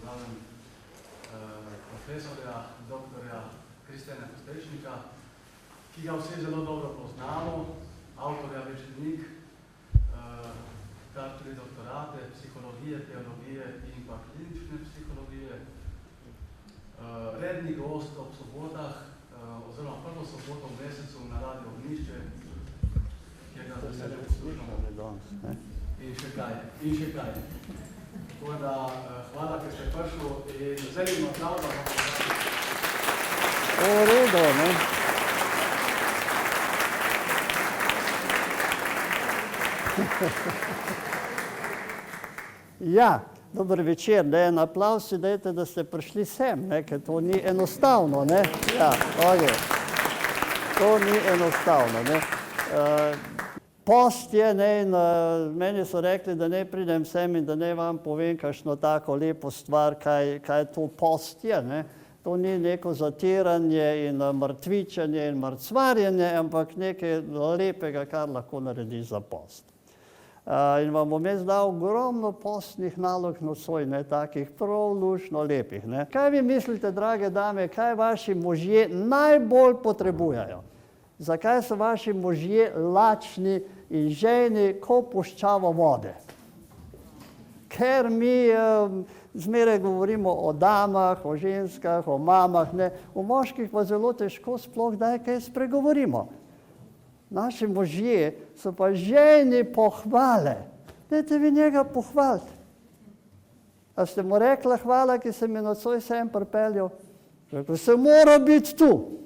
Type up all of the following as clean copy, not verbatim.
pozdravljam profesorja, doktorja Kristjana Kostečnika, ki ga vsi zelo dobro poznamo, avtorja več knjig, kar tudi doktorate, psihologije, teologije in pa klinične psihologije. Redni gost ob sobotah, oziroma prvo soboto v mesecu na Radio Ognjišče, kjer ga veselje poslušamo. In še kaj. Tako da, hvala, ker ste prišli in želim aplauz, da vam V redu, ne? Ja, dober večer, ne? En aplauz si dajte, da ste prišli sem, ne? Ker to ni enostavno, ne? Ja, okay. To ni enostavno, ne? Post je, ne, in meni so rekli, da ne pridem sem in da ne vam povem kakšno tako lepo stvar, kaj to post je, ne. To ni neko zatiranje in mrtvičenje in mrcvarjenje, ampak nekaj lepega, kar lahko naredi za post. In vam bom jaz dal ogromno postnih nalog nocoj, ne, takih prav lušno lepih, ne. Kaj vi mislite, drage dame, kaj vaši možje najbolj potrebujejo? Zakaj so vaši možje lačni in žejni, ko puščavo vode? Ker mi zmeraj govorimo o damah, o ženskah, o mamah, ne. O moških pa zelo težko sploh daj kaj spregovorimo. Naši možje so pa žejni pohvale. Dajte vi njega pohvaliti. A ste mu rekla hvala, ki se mi nocoj sem pripeljal? Rekla, se mora biti tu.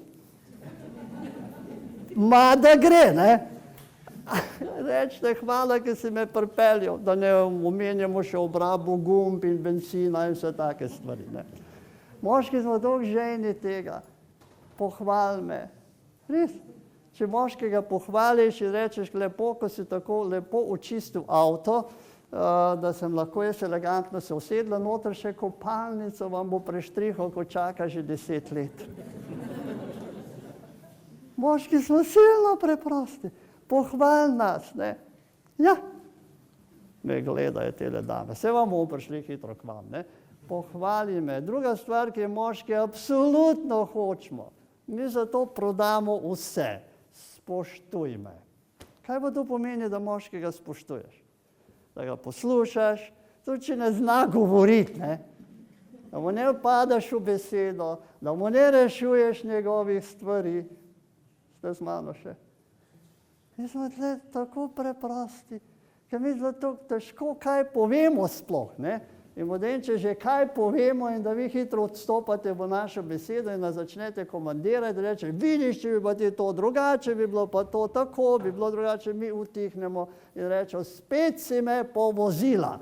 Ma da gre, ne? Rečite, hvala, ki si me pripeljal, da ne omenjamo še obrabo gumb in benzina in vse take stvari, ne? Moški smo dolgo žejni tega. Pohval me. Res? Če moškega pohvališ in rečeš lepo, ko si tako lepo očistil avto, da sem lahko jaz elegantno se usedla, noter še kopalnico vam bo preštrihal, ko čaka že 10 let. Moški smo silno preprosti. Pohval nas, ne. Ja. Me gledajo tele dame. Saj vam bomo prišli hitro k vam, ne. Pohvali me. Druga stvar, ki je moški absolutno hočemo. Mi zato prodamo vse. Spoštuj me. Kaj pa to pomeni, da moškega spoštuješ? Da ga poslušaš, tudi če ne zna govoriti, ne. Da mu ne vpadaš v besedo, da mu ne rešuješ njegovih stvari. Ste z mano še? Mi smo tle tako preprosti, ker mi zato težko kaj povemo sploh, ne? In potem, če že kaj povemo in da vi hitro odstopate v našo besedo in nas začnete komandirati, reče, vidiš, če bi pa ti to drugače, bi bilo pa to tako, bi bilo drugače, mi utihnemo in rečemo, spet si me povozila.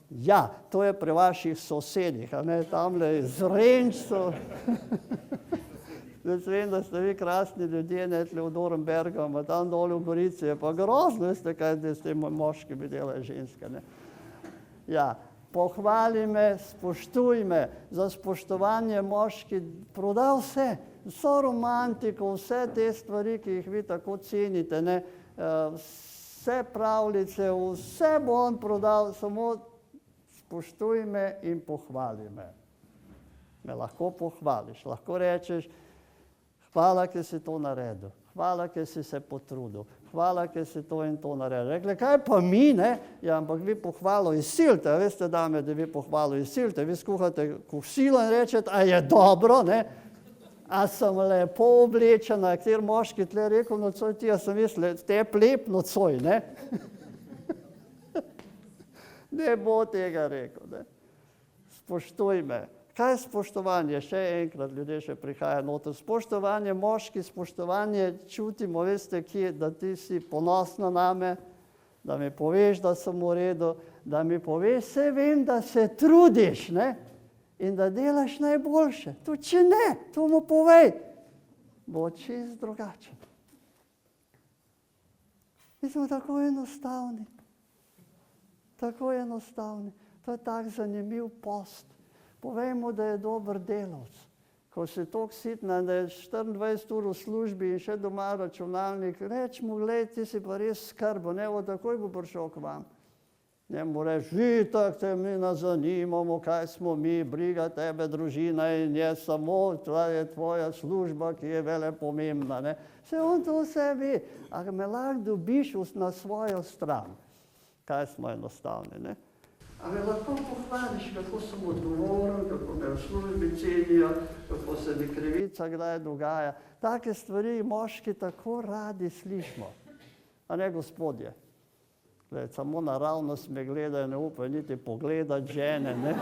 Ja, to je pri vaših sosedih, a ne, tamle z Renčco. Zdaj vem, da ste vi krasni ljudje, ne, tle v Dornbergu, ama tam dole v Gorici je pa grozno, veste, kaj s tem moškimi delajo ženske, ne. Ja, pohvali me, spoštuj me, za spoštovanje moški proda vse, vso romantiko, vse te stvari, ki jih vi tako cenite, ne, vse pravljice, vse bo on prodal, samo spoštuj me in pohvali me. Me lahko pohvališ, lahko rečeš, hvala, ki si to naredil, hvala, ki si se potrudil, hvala, ki si to in to naredil. Rekli, kaj pa mi, ne? Ja, ampak vi pohvalo izsilite, veste, dame, da vi pohvalo izsilite, vi skuhate kosilo in rečete, a je dobro, ne? A sem lepo oblečena, kjer moški tle rekel nocoj, ti, a sem mislil, te lep nocoj, ne? Ne bo tega rekel, ne? Spoštuj me. Kaj je spoštovanje? Še enkrat, ljudje še prihaja noter. Spoštovanje moški, spoštovanje čutimo, veste kje, da ti si ponosna name, da mi poveš, da sem v redu, da mi poveš, saj vem, da se trudiš, ne? In da delaš najboljše. To če ne, to mu povej, bo čist drugačen. Mi smo tako enostavni. Tako enostavni. To je tak zanimiv post. Povejmo, da je dober delavc. Ko si toliko sitna, da je 24 ur v službi in še doma računalnik, reč mu, glej, ti si pa res skrbo, ne, takoj bo prišel k vam. Njemu reči, itak te mi nas zanimamo, kaj smo mi, briga tebe družina in je samo, to je tvoja služba, ki je velepomembna. Ne? Vse on to vse ve, a me lahko dobiš na svojo stran. Kaj smo enostavni, ne? A me lahko pohvališ, kako sem odgovoren, kako me v službi cenijo, kako se mi krivica kdaj dogaja. Take stvari moški tako radi slišimo. A ne, gospodje? Gled, samo naravnost me gledajo, ne upajo niti pogledati žene, ne?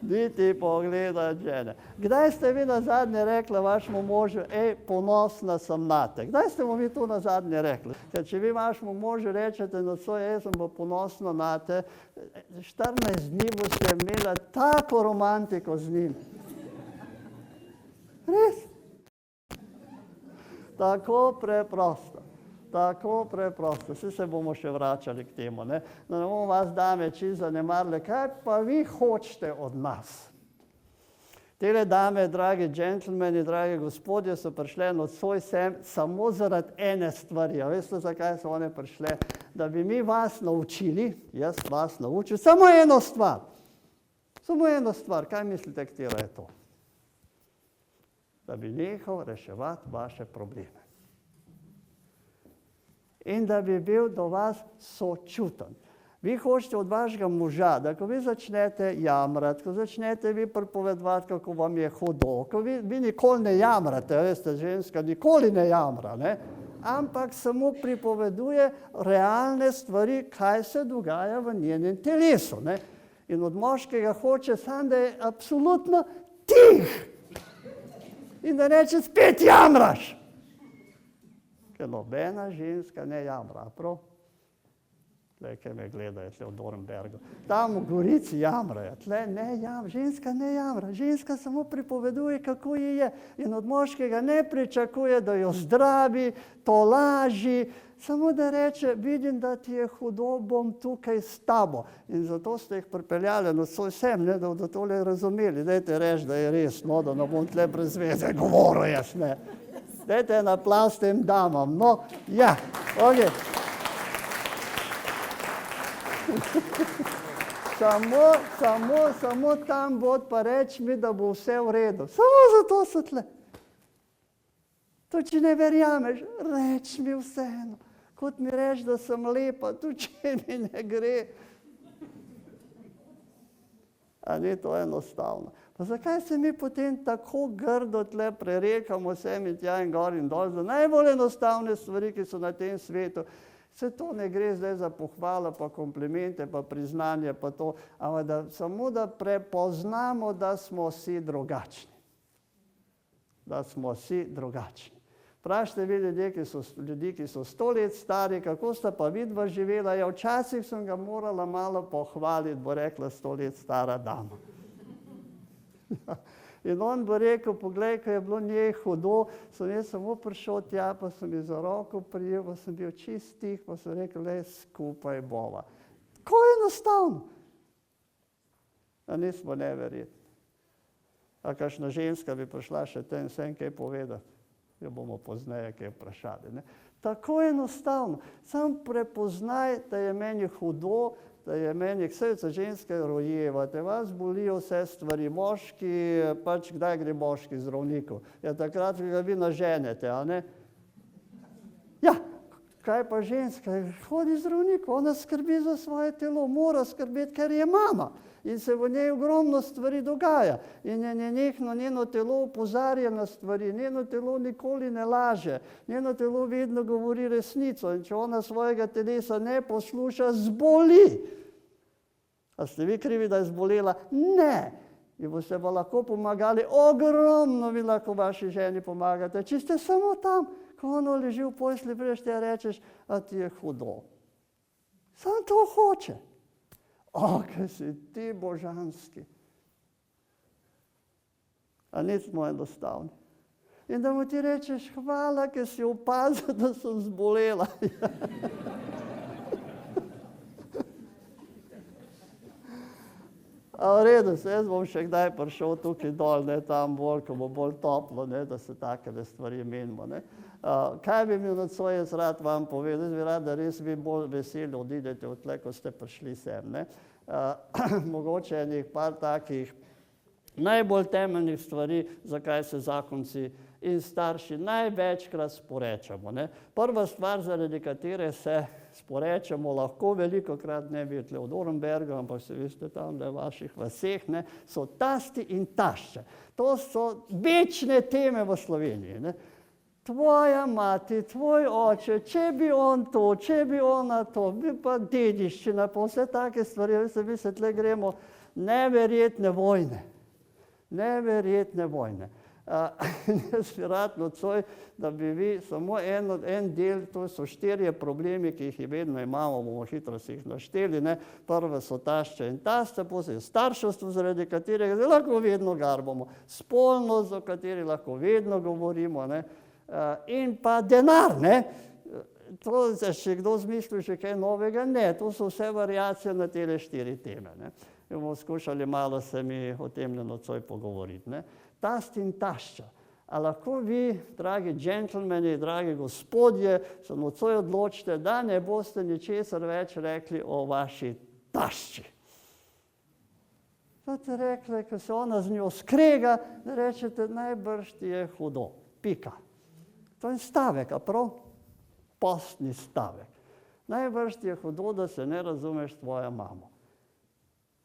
Niti pogledati žene. Kdaj ste vi nazadnje rekli vašemu možu, ponosna sem nate? Kdaj ste mu vi to nazadnje rekli? Ker če vi vašemu možu rečete, jaz sem pa ponosna nate, 14 dni boste imela tako romantiko z njim. Res? Tako preprosto. Tako preprosto. Vsi se bomo še vračali k temu, ne? Da ne bomo vas dame čisto zanemarili. Kaj pa vi hočete od nas? Tele dame, dragi džentlmeni, dragi gospodje, so prišle nocoj sem samo zaradi ene stvari. A veste, zakaj so one prišle? Da bi mi vas naučili, jaz vas naučil, samo eno stvar. Samo eno stvar. Kaj mislite, katera je to? Da bi nehal reševati vaše probleme. In da bi bil do vas sočuten. Vi hočete od vašega moža, da ko vi začnete jamrati, ko začnete vi pripovedovati, kako vam je hudo, ko vi nikoli ne jamrate, veste, ženska nikoli ne jamra, ne? Ampak samo pripoveduje realne stvari, kaj se dogaja v njenem telesu, ne? In od moškega hoče samo, da je absolutno tih. In da reče, spet jamraš. Ker nobena ženska ne jamra, prav? Tle, kaj me gledajo, tle v Dornbergu. Tam v Gorici jamrajo, tle ne jamra, ženska ne jamra. Ženska samo pripoveduje, kako ji je. In od moškega ne pričakuje, da jo zdravi, to laži, samo da reče, vidim, da ti je hudo, bom tukaj s tabo. In zato ste jih pripeljali nocoj sem, ne, da bodo tole razumeli. Dajte reči, da je res, no, da ne bom tle brez veze govoril jaz, ne. Dajte en aplavz tem damam, no, ja, ok. Samo tam bod pa reč mi, da bo vse v redu. Samo zato so tle. To, če ne verjameš, reč mi vseeno. Kot mi reč, da sem lepa, to, če mi ne gre. A ni to enostavno. Pa zakaj se mi potem tako grdo tle prerekamo sem in tja in gor in dol za najbolj enostavne stvari, ki so na tem svetu? Vse to ne gre zdaj za pohvalo, pa komplimente, pa priznanje, pa to, ampak samo da prepoznamo, da smo vsi drugačni. Da smo vsi drugačni. Vprašajte vi ljudi, ki so 100 let stari, kako sta pa vidva živela. Ja, včasih sem ga morala malo pohvaliti, bo rekla 100 let stara dama. In on bo rekel, poglej, ko je bilo njej hudo, sem jaz samo prišel tja, pa sem ji za roko prijel, pa sem bil čist tih, pa sem rekel, le skupaj bova. Tako enostavno. A nismo neverjetni. A kakšna ženska bi prišla še tem vsem kaj povedati. Jo bomo pozneje kaj vprašali. Ne? Tako enostavno. Sam prepoznaj, da je meni hudo, da je meni, vse ženske rojevate, vas bolijo vse stvari. Moški, pač kdaj gre moški zdravniku? Ja, takrat, ko ga vi naženete, a ne? Ja, kaj pa ženska? Hodi zdravniku, ona skrbi za svoje telo, mora skrbeti, ker je mama. In se v njej ogromno stvari dogaja. In je nenehno njeno telo opozarja na stvari, njeno telo nikoli ne laže, njeno telo vedno govori resnico. In če ona svojega telesa ne posluša, zboli. A ste vi krivi, da je zbolela? Ne. In boste pa lahko pomagali, ogromno vi lahko vaši ženi pomagate. Če ste samo tam, ko ono leži v posli, prej ti rečeš, a ti je hudo. Sam to hoče. O, kaj si ti božanski. A nismo enostavni. In da mu ti rečeš, hvala, ker si opazil, da sem zbolela. A v redu, jaz bom še kdaj prišel tukaj dol, ne, tam bolj, ko bo bolj toplo, ne, da se takele stvari menimo. Ne. Kaj bi mi nocoj jaz rad vam povedal? Jaz bi rad, da res vi bolj veseli odidete odtle, ko ste prišli sem. Ne. Mogoče enih par takih najbolj temeljnih stvari, zakaj se zakonci in starši največkrat sporečamo. Ne. Prva stvar, zaradi katere se sporečamo, lahko velikokrat ne bi tle od Orenberga, ampak se veste tam, da je v vaših vaseh, ne, so tasti in tašče. To so večne teme v Sloveniji. Ne. Tvoja mati, tvoj oče, če bi on to, če bi ona to, bi pa dediščina, pa vse take stvari, mi se tle gremo neverjetne vojne. Neverjetne vojne. Jaz bi rad nocoj, da bi vi samo en del, to so 4 problemi, ki jih vedno imamo, bomo hitro si jih našteli. Ne. Prve so tašče in tašče, potem starševstvo, zaradi katerega lahko vedno garbamo, spolnost, o kateri lahko vedno govorimo, ne. In pa denar. Ne. To je še kdo zmislil še kaj novega? Ne, to so vse variacije na tele 4 teme. Ne. In bomo skušali malo se mi o tem nocoj pogovoriti. Ne. Tast in tašča. A lahko vi, dragi džentlmeni, dragi gospodje, se nocoj odločite, da ne boste ničesar več rekli o vaši tašči. Boste rekli, ko se ona z njo skrega, da rečete, najbrž ti je hudo. Pika. To je stavek, a prav? Postni stavek. Najbrž ti je hudo, da se ne razumeš tvojo mamo.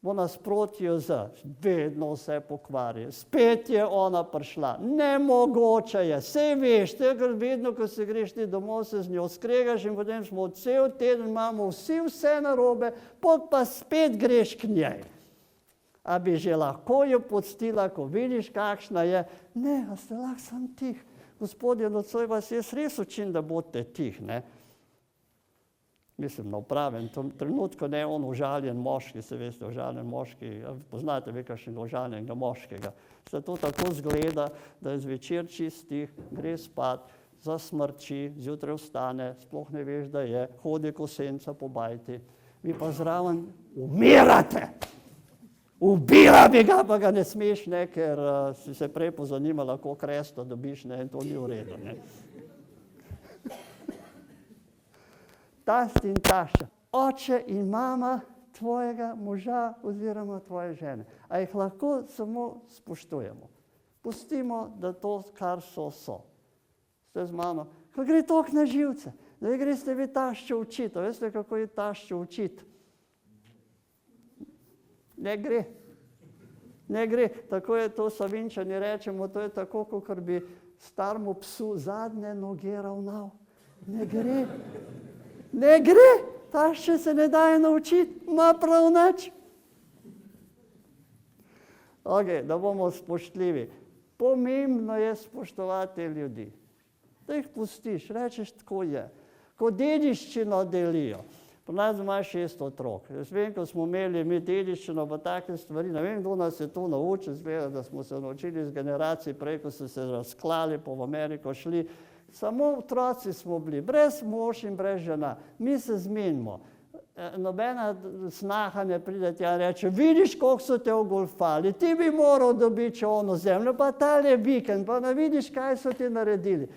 V nasprotju z, vedno vse pokvari. Spet je ona prišla. Nemogoče je. Sej veš, ker vedno, ko se greš ti domov, se z njo skregaš in potem smo cel teden, imamo vse narobe, pot pa spet greš k njej. A bi že lahko jo podstila, ko vidiš, kakšna je? Ne, a ste lahko sam tih. Gospodje, nocoj vas jaz res učim, da bodite tih, ne. Mislim, na pravem trenutku, ne on užaljen moški, se veste, užaljen moški, poznate vi kakšnega užaljenega moškega. Se to tako zgleda, da je zvečer čistih, gre spat, zasmrči, zjutraj vstane, sploh ne veš, da je, hodi ko senca po bajti. Vi pa zraven umirate. Ubila bi ga, pa ga ne smeš, ne, ker si se prej pozanimala, koliko resta dobiš, ne, in to ni v redu, ne. Tast in tašča. Oče in mama tvojega moža oziroma tvoje žene. A jih lahko samo spoštujemo. Pustimo, da to, kar so. Ste z mano? Ko gre toliko na živce, da greste vi taščo učiti. Veste, kako je taščo učiti? Ne gre. Ne gre. Tako je to Savinjčani rečemo, to je tako, kot bi starmu psu zadnje noge ravnal. Ne gre. Ne gre. Tašče se ne daje naučiti. Ma prav nič. Ok, da bomo spoštljivi. Pomembno je spoštovati ljudi. Da jih pustiš, rečeš, tako je. Ko dediščino delijo. Pri nas ima 6 otrok. Jaz vem, ko smo imeli mi dediščino pa take stvari, ne vem, kdo nas je to naučil, zgleda, da smo se naučili z generacij prej, ko so se razklali, po v Ameriko šli. Samo otroci smo bili, brez mož in brez žena. Mi se zmenimo. Nobena snaha ne pride tja in reče, vidiš, koliko so te ogolfali, ti bi moral dobiti ono zemljo, pa tale vikend, pa ne vidiš, kaj so ti naredili.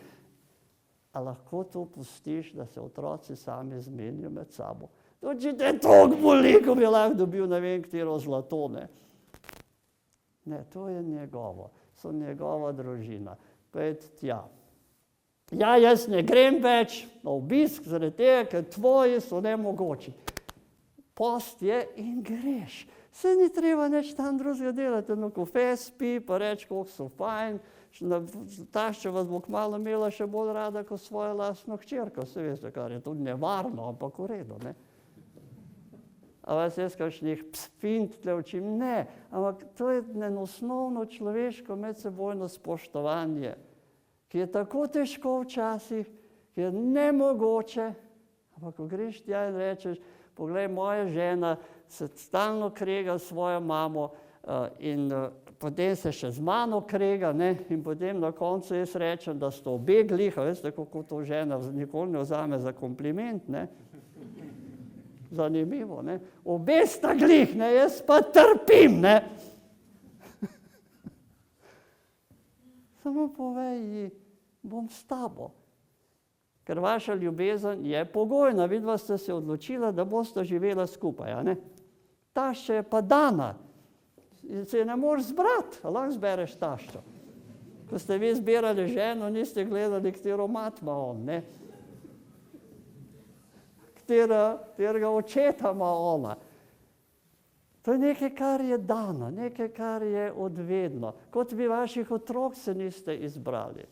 A lahko to pustiš, da se otroci sami zmenijo med sabo? To, če te toliko boli, ko bi lahko dobil ne vem, katero zlato, ne. Ne, to je njegovo. So njegova družina. Pojdi tja. Ja, jaz ne grem več na obisk, zaradi tega, ker tvoji so nemogoči. Post je in greš. Se ni treba nič tam drugega delati, no kofe spi, pa reči, koliko so fajn. Tašča vas bo kmalu imela še bolj rada kot svojo lastno hčerko. Se veste, kar je tudi nevarno, ampak v redu, ne. A vas jaz kakšnih fint tle učim? Ne, ampak to je osnovno človeško medsebojno spoštovanje, ki je tako težko včasih, ki je nemogoče, ampak ko greš tja in rečeš, poglej, moja žena se stalno krega s svojo mamo in potem se še z mano krega, ne, in potem na koncu jaz rečem, da sta obe gliha, veste, kako to žena nikoli ne vzame za kompliment, ne. Zanimivo, ne? Obe sta glih, ne? Jaz pa trpim, ne? Samo povej ji, bom s tabo. Ker vaša ljubezen je pogojna, vidva ste se odločila, da boste živela skupaj, a ne? Tašča je pa dana. Se je ne moreš zbrati, a lahko zbereš taščo. Ko ste vi zbirali ženo, niste gledali, katero mat ima on, ne? Katerega očeta ima ona. To je nekaj, kar je dano, nekaj, kar je odvedno. Kot vi vaših otrok se niste izbrali.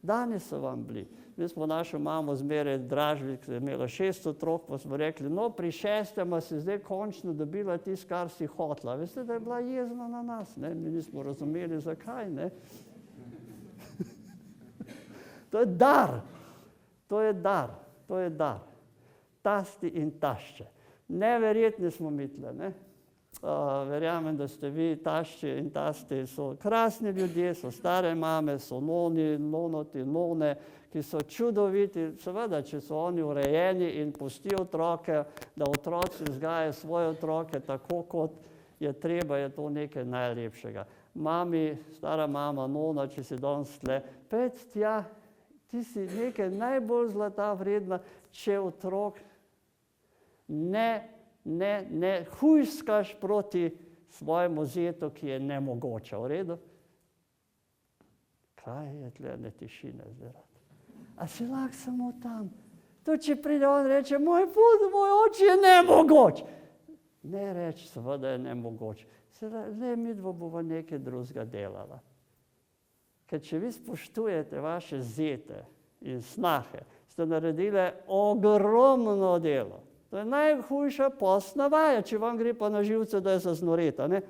Dani so vam bili. Mi smo našo mamo zmeraj dražili, ki je imela 6 otrok, pa smo rekli, no, pri 6. si zdaj končno dobila tisto, kar si hotla. Veste, da je bila jezna na nas, ne? Mi nismo razumeli, zakaj, ne? To je dar. To je dar. To je dar. Tasti in tašče. Neverjetni smo mi tle, ne? Verjamem, da ste vi, tašči in tasti, so krasni ljudje, so stare mame, so noni, nonoti, none, ki so čudoviti. Seveda, če so oni urejeni in pustijo otroke, da otroci vzgajajo svoje otroke tako, kot je treba, je to nekaj najlepšega. Mami, stara mama, nona, če si danes tle, pet tja, ti si nekaj najbolj zlata vredna, če otrok ne hujskaš proti svojemu zetu, ki je nemogoče. V redu? Kaj je tle ne tišine zdaj? A si lahko samo tam? To, če pride on reče, moj oče je nemogoč. Ne reči, seveda je nemogoč. Zdaj midva bova nekaj drugega delala. Ker če vi spoštujete vaše zete in snahe, ste naredili ogromno delo. To je najhujša postna vaja, če vam gre pa na živce, da je zaznoreta, ne?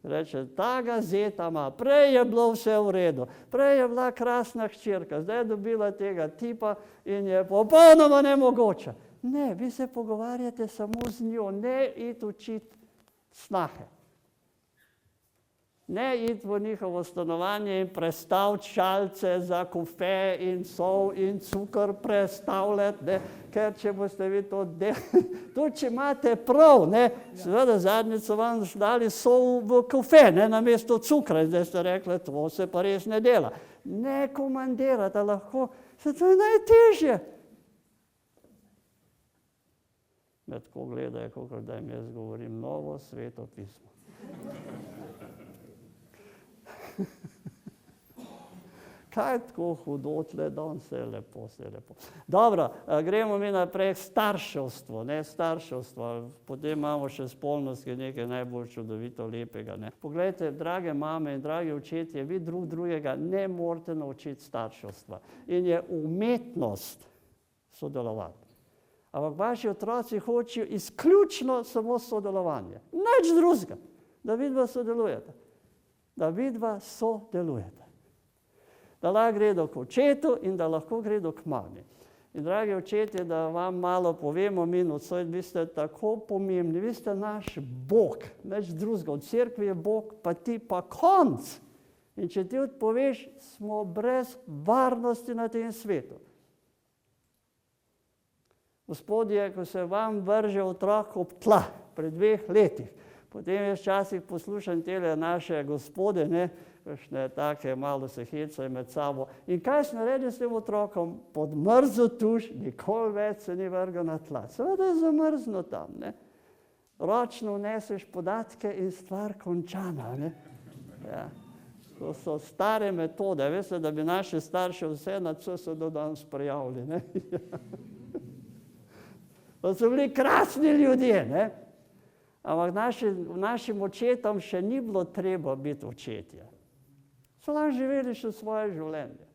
Reče, taga zeta ima, prej je bilo vse v redu, prej je bila krasna hčerka, zdaj je dobila tega tipa in je popolnoma nemogoča. Ne, vi se pogovarjate samo z njo, ne iti učiti snahe. Ne iti v njihovo stanovanje in prestaviti šalce za kofe in sol in cukor prestavljati, ne? Ker če boste vi to delali, to če imate prav, ne? Seveda zadnjič so vam dali sol v kofe, ne? Namesto cukra, zdaj ste rekli, to se pa res ne dela. Ne komandirate lahko, se to je najtežje. Me tako gledajo, kakor da jim jaz govorim novo sveto pismo. Kaj je tako hudo tle, danes je lepo, vse je lepo. Dobro, gremo mi naprej starševstvo, ne, starševstvo, potem imamo še spolnost, ki je nekaj najbolj čudovito lepega, ne. Poglejte, drage mame in dragi očetje, vi drugega ne morete naučiti starševstva in je umetnost sodelovati. Ampak vaši otroci hočejo izključno samo sodelovanje, nič drugega, da vidva sodelujete. Da vidva sodelujete. Da lahko gredo k očetu in da lahko gredo k mami. In dragi očetje, da vam malo povemo, mi nocoj, vi ste tako pomembni, vi ste naš Bog, nič drugega. V cerkvi je Bog, pa ti pa konc. In če ti odpoveš, smo brez varnosti na tem svetu. Gospodje, ko se vam vrže otrok ob tla pred 2 letih, potem jaz včasih poslušam tele naše gospode, ne, kakšne take, malo se hecajo med sabo. In kaj se naredi s tem otrokom? Podmrzel tuš, nikoli več se ni vrgel na tla. Seveda je zamrzno tam, ne. Ročno vneseš podatke in stvar končana, ne. Ja. To so stare metode. Veste, da bi naše starše vse na CSD do danes prijavili, ne. To so bili krasni ljudje, ne. Ampak našim očetom še ni bilo treba biti očetje. So lahko živeli še svoje življenje.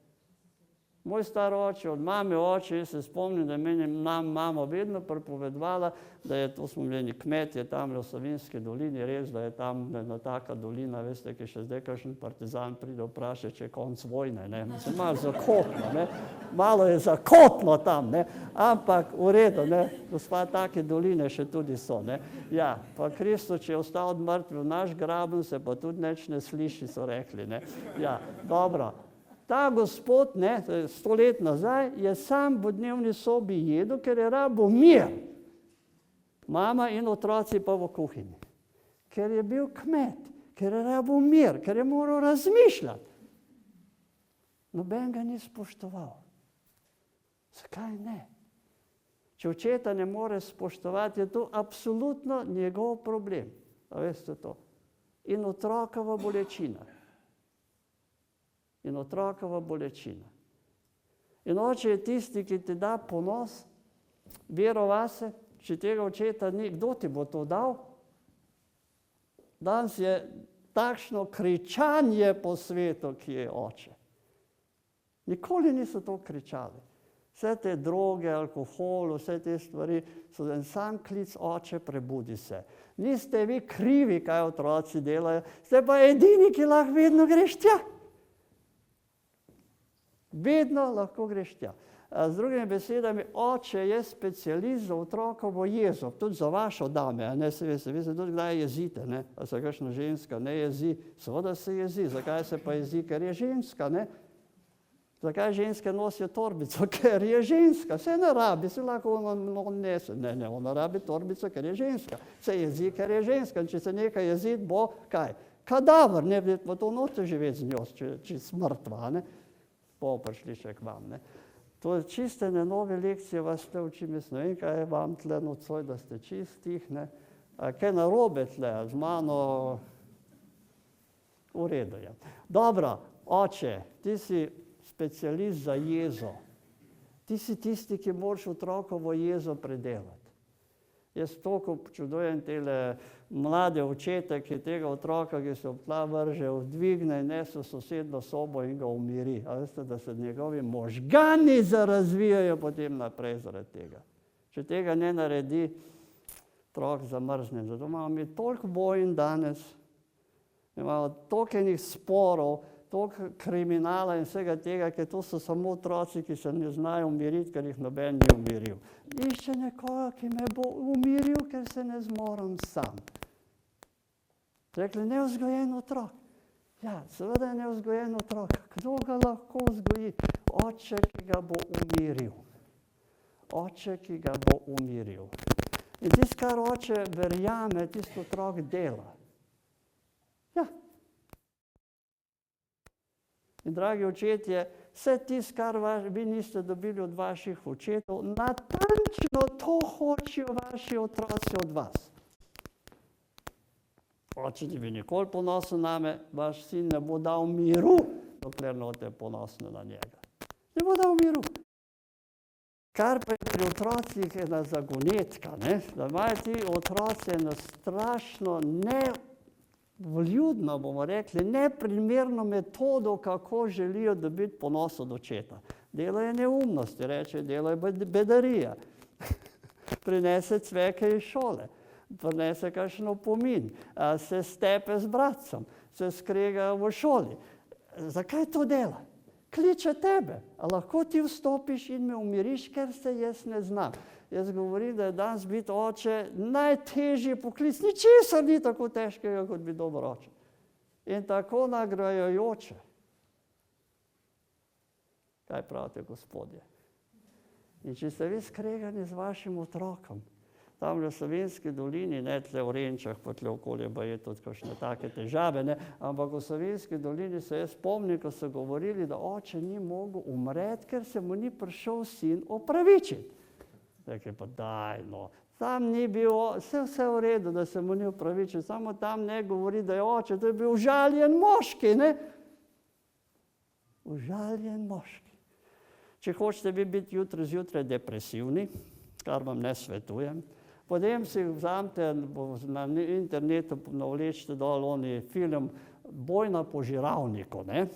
Moj star oče, od mame oče, jaz se spomnim, da je nam mama vedno pripovedovala, da je, to smo bili kmetje tam v Savinjski dolini, res, da je tam ena taka dolina, veste, ki še zdaj kakšen partizan pride vprašati, če je konc vojne, ne. Mislim, malo zakotno, ne. Malo je zakotno tam, ne. Ampak v redu, ne. Gospa, take doline še tudi so, ne. Ja, pa Kristus, če je ostal od mrtvih, naš graben se pa tudi nič ne sliši, so rekli, ne. Ja, dobro. Ta gospod, ne, 100 let nazaj, je sam v dnevni sobi jedel, ker je rabo mir. Mama in otroci pa v kuhinji. Ker je bil kmet, ker je rabil mir, ker je moral razmišljati. Noben ga ni spoštoval. Zakaj ne? Če očeta ne more spoštovati, je to absolutno njegov problem. A veste to? In otrokova bolečina. In otrokova bolečina. In oče je tisti, ki ti da ponos, vero vase, če tega očeta ni, kdo ti bo to dal? Danes je takšno kričanje po svetu, ki je oče. Nikoli niso to kričali. Vse te droge, alkohol, vse te stvari so en sam klic, oče, prebudi se. Niste vi krivi, kaj otroci delajo, ste pa edini, ki lahko vedno greš tja. Vedno lahko greš tja. Z drugimi besedami, oče je specialist za otrokovo jezo, tudi za vašo dame, a ne se veste, vi se tudi kdaj jezite, ne? A se kakšna ženska ne jezi, seveda se jezi, zakaj se pa jezi, ker je ženska, ne? Zakaj ženske nosijo torbico? Ker je ženska, se ne rabi, se lahko on nese, ne, ona rabi torbico, ker je ženska, se jezi, ker je ženska, in če se nekaj jezi, bo kaj? Kadaver, ne bi to noče živeti z njo, če smrtva, ne? Bo prišli še k vam, ne? To je čistene nove lekcije, vas tle učim, jaz ne vem, kaj je vam tle nocoj, da ste čistih, ne? A kaj narobe tle, z mano v redu je. Dobro, oče, ti si specialist za jezo. Ti si tisti, ki moraš otrokovo jezo predelati. Jaz toliko občudujem tele mlade očete, ki tega otroka, ki se ob tla vrže, dvigne in nese v sosedno sobo in ga umiri. A veste, da se njegovi možgani razvijajo potem naprej zaradi tega. Če tega ne naredi, otrok zamrzne. Zato imamo mi toliko vojn danes, imamo toliko enih sporov, toliko kriminala in vsega tega, ker to so samo otroci, ki se ne znajo umiriti, ker jih noben ni umiril. Išče nekoga, ki me bo umiril, ker se ne zmorem sam. Rekli, nevzgojen otrok. Ja, seveda je nevzgojen otrok. Kdo ga lahko vzgoji? Oče, ki ga bo umiril. Oče, ki ga bo umiril. In tisto, kar oče verjame, tisto otrok dela. Ja. In dragi očetje, vse tisto, kar vi niste dobili od vaših očetov, natančno to hočejo vaši otroci od vas. Oče ni bi nikoli ponosen name, vaš sin ne bo dal miru, dokler note ponosni na njega. Ne bo dal miru. Kar pa je pri otrocih ena zagonetka, ne? Da imajo ti otroci eno strašno vljudno, bomo rekli, neprimerno metodo, kako želijo dobiti ponos od očeta. Delajo neumnosti, reče, delajo bedarija. Prinese cveke iz šole, prinese kakšen opomin, se stepe z bratcem, se skrega v šoli. Zakaj to dela? Kliče tebe, a lahko ti vstopiš in me umiriš, ker se jaz ne znam. Jaz govorim, da je danes biti oče najtežji poklic, ničesar ni tako težkega, kot bi dober oče. In tako nagrajujoče. Kaj pravite, gospodje? In če ste vi skregani z vašim otrokom, tam v Savinjski dolini, ne tle v Renčah, pa tle okolje, pa je tudi kakšne take težave, ne, ampak v Savinjski dolini se jaz spomnim, ko so govorili, da oče ni mogel umreti, ker se mu ni prišel sin opravičiti. Rekli pa, daj, no, tam ni bil, vse v redu, da se mu ni opravičil, samo tam ne govori, da je oče, to je bil užaljen moški, ne? Užaljen moški. Če hočete biti jutri zjutraj depresivni, kar vam ne svetujem, potem si vzamete na internetu, navlečete dol oni film Boj na požiralniku, ne?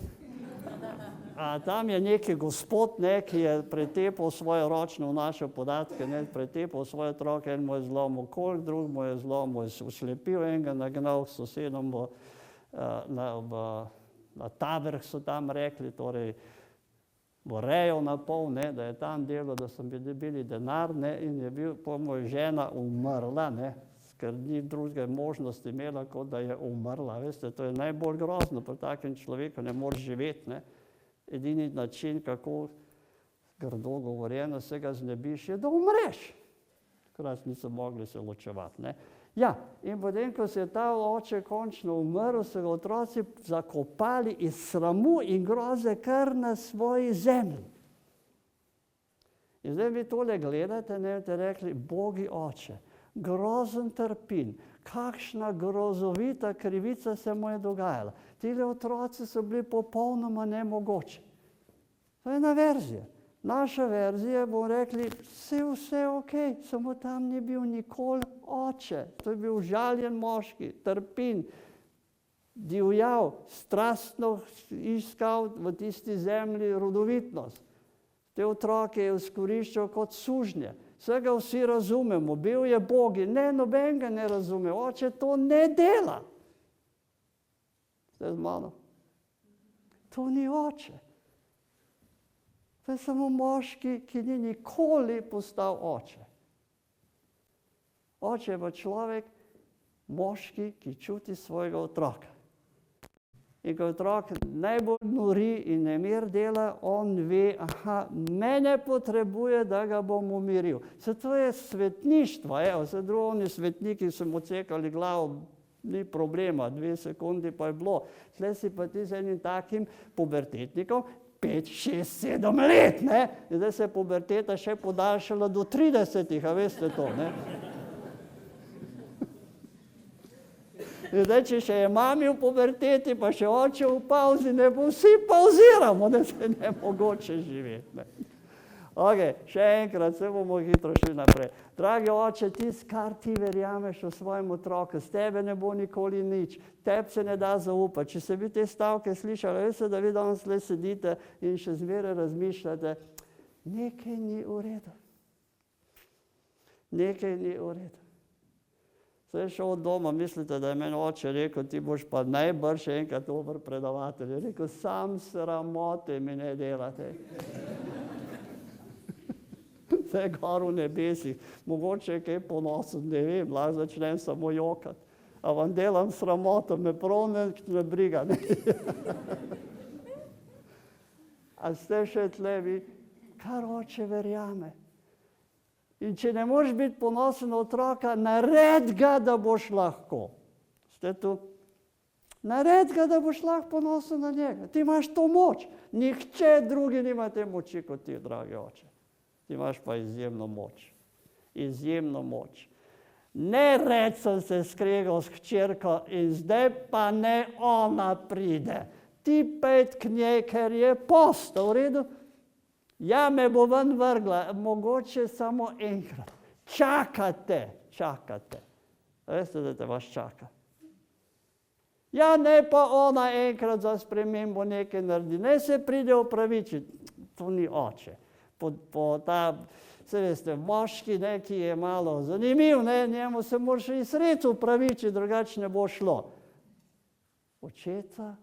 A tam je neki gospod, ne, ki je pretepal svoje ročne vnašal podatke, ne, pretepal svoje otroke, en mu je zlomil kolk, drug mu je zlomil, uslepil, enega nagnal k sosedom na tavrh, so tam rekli, torej bo rejal na pol, ne, da je tam delal, da so bi dobili denar, ne, in je bil, po moj žena umrla, ne, ker ni druge možnosti imela, kot da je umrla. Veste, to je najbolj grozno, pri takem človeku ne moreš živeti, ne. Edini način, kako grdo govorjeno se ga znebiš, je, da umreš. takrat niso mogli se ločevati. Ne? Ja, in potem, ko se je ta oče končno umrl, so ga otroci zakopali iz sramu in groze kar na svoji zemlji. In zdaj vi tole gledate, ne boste rekli, bogi oče, grozen trpin, kakšna grozovita krivica se mu je dogajala. Tile otroci so bili popolnoma nemogoči. To je ena verzija. Naša verzija bomo rekli, vse ok, samo tam ni bil nikoli oče. To je bil žaljen moški, trpin, divjal, strastno iskal v tisti zemlji rodovitnost. Te otroke je izkoriščal kot sužnje. Vsega vsi razumemo, bil je Bog in ne, noben ga ne razume. Oče to ne dela. Ste z mano? To ni oče. To je samo moški, ki ni nikoli postal oče. Oče je pa človek, moški, ki čuti svojega otroka. In ko otrok najbolj nori in nemir dela, on ve, mene potrebuje, da ga bom umiril. Zato je svetništvo, vse drugi svetniki so mu cekali glavo, ni problema, 2 sekundi pa je bilo. Tle si pa ti z enim takim pubertetnikom, 5, 6, 7 let, ne? In zdaj se je puberteta še podaljšala do 30, a veste to, ne? In zdaj, če še je mami v puberteti, pa še oče v pauzi, ne bo vsi pauziramo, da se ne mogoče živeti, ne? Ok, še enkrat, se bomo hitro šli naprej. Dragi oče, kar ti verjameš o svojem otroku, z tebe ne bo nikoli nič, tebi se ne da zaupati. Če se bi te stavke slišali, veste, da vi danes le sedite in še zmeraj razmišljate, nekaj ni v redu. Nekaj ni v redu. Zdaj je šel od doma, mislite, da je meni oče rekel, ti boš pa najbrž enkrat dober predavatelj. Je rekel, sam sramote mi ne delate. Vse gor v nebesih, mogoče je kaj ponosen, ne vem, lahko začnem samo jokati. A vam delam sramoto, me prav ne briga. Ne? A ste še tle vi, kar oče verjame. In če ne moreš biti ponosen na otroka, nared ga, da boš lahko. Ste tu? Nared ga, da boš lahko ponosen na njega. Ti imaš to moč. Nihče drugi nima te moči kot ti, dragi oče. Ti imaš pa izjemno moč. Izjemno moč. Ne reč sem se skregal s hčerko in zdaj pa ne ona pride. Ti pejt k njej, ker je post, v redu? Ja, me bo ven vrgla, mogoče samo enkrat. Čakate. Veste, da te vas čaka. Ja, ne pa ona enkrat za spremembo nekaj naredi. Ne se pride opravičiti. To ni oče. Se veste, moški, ki je malo zanimiv, njemu se moraš i srecu opravičiti, drugače ne bo šlo. Očeca,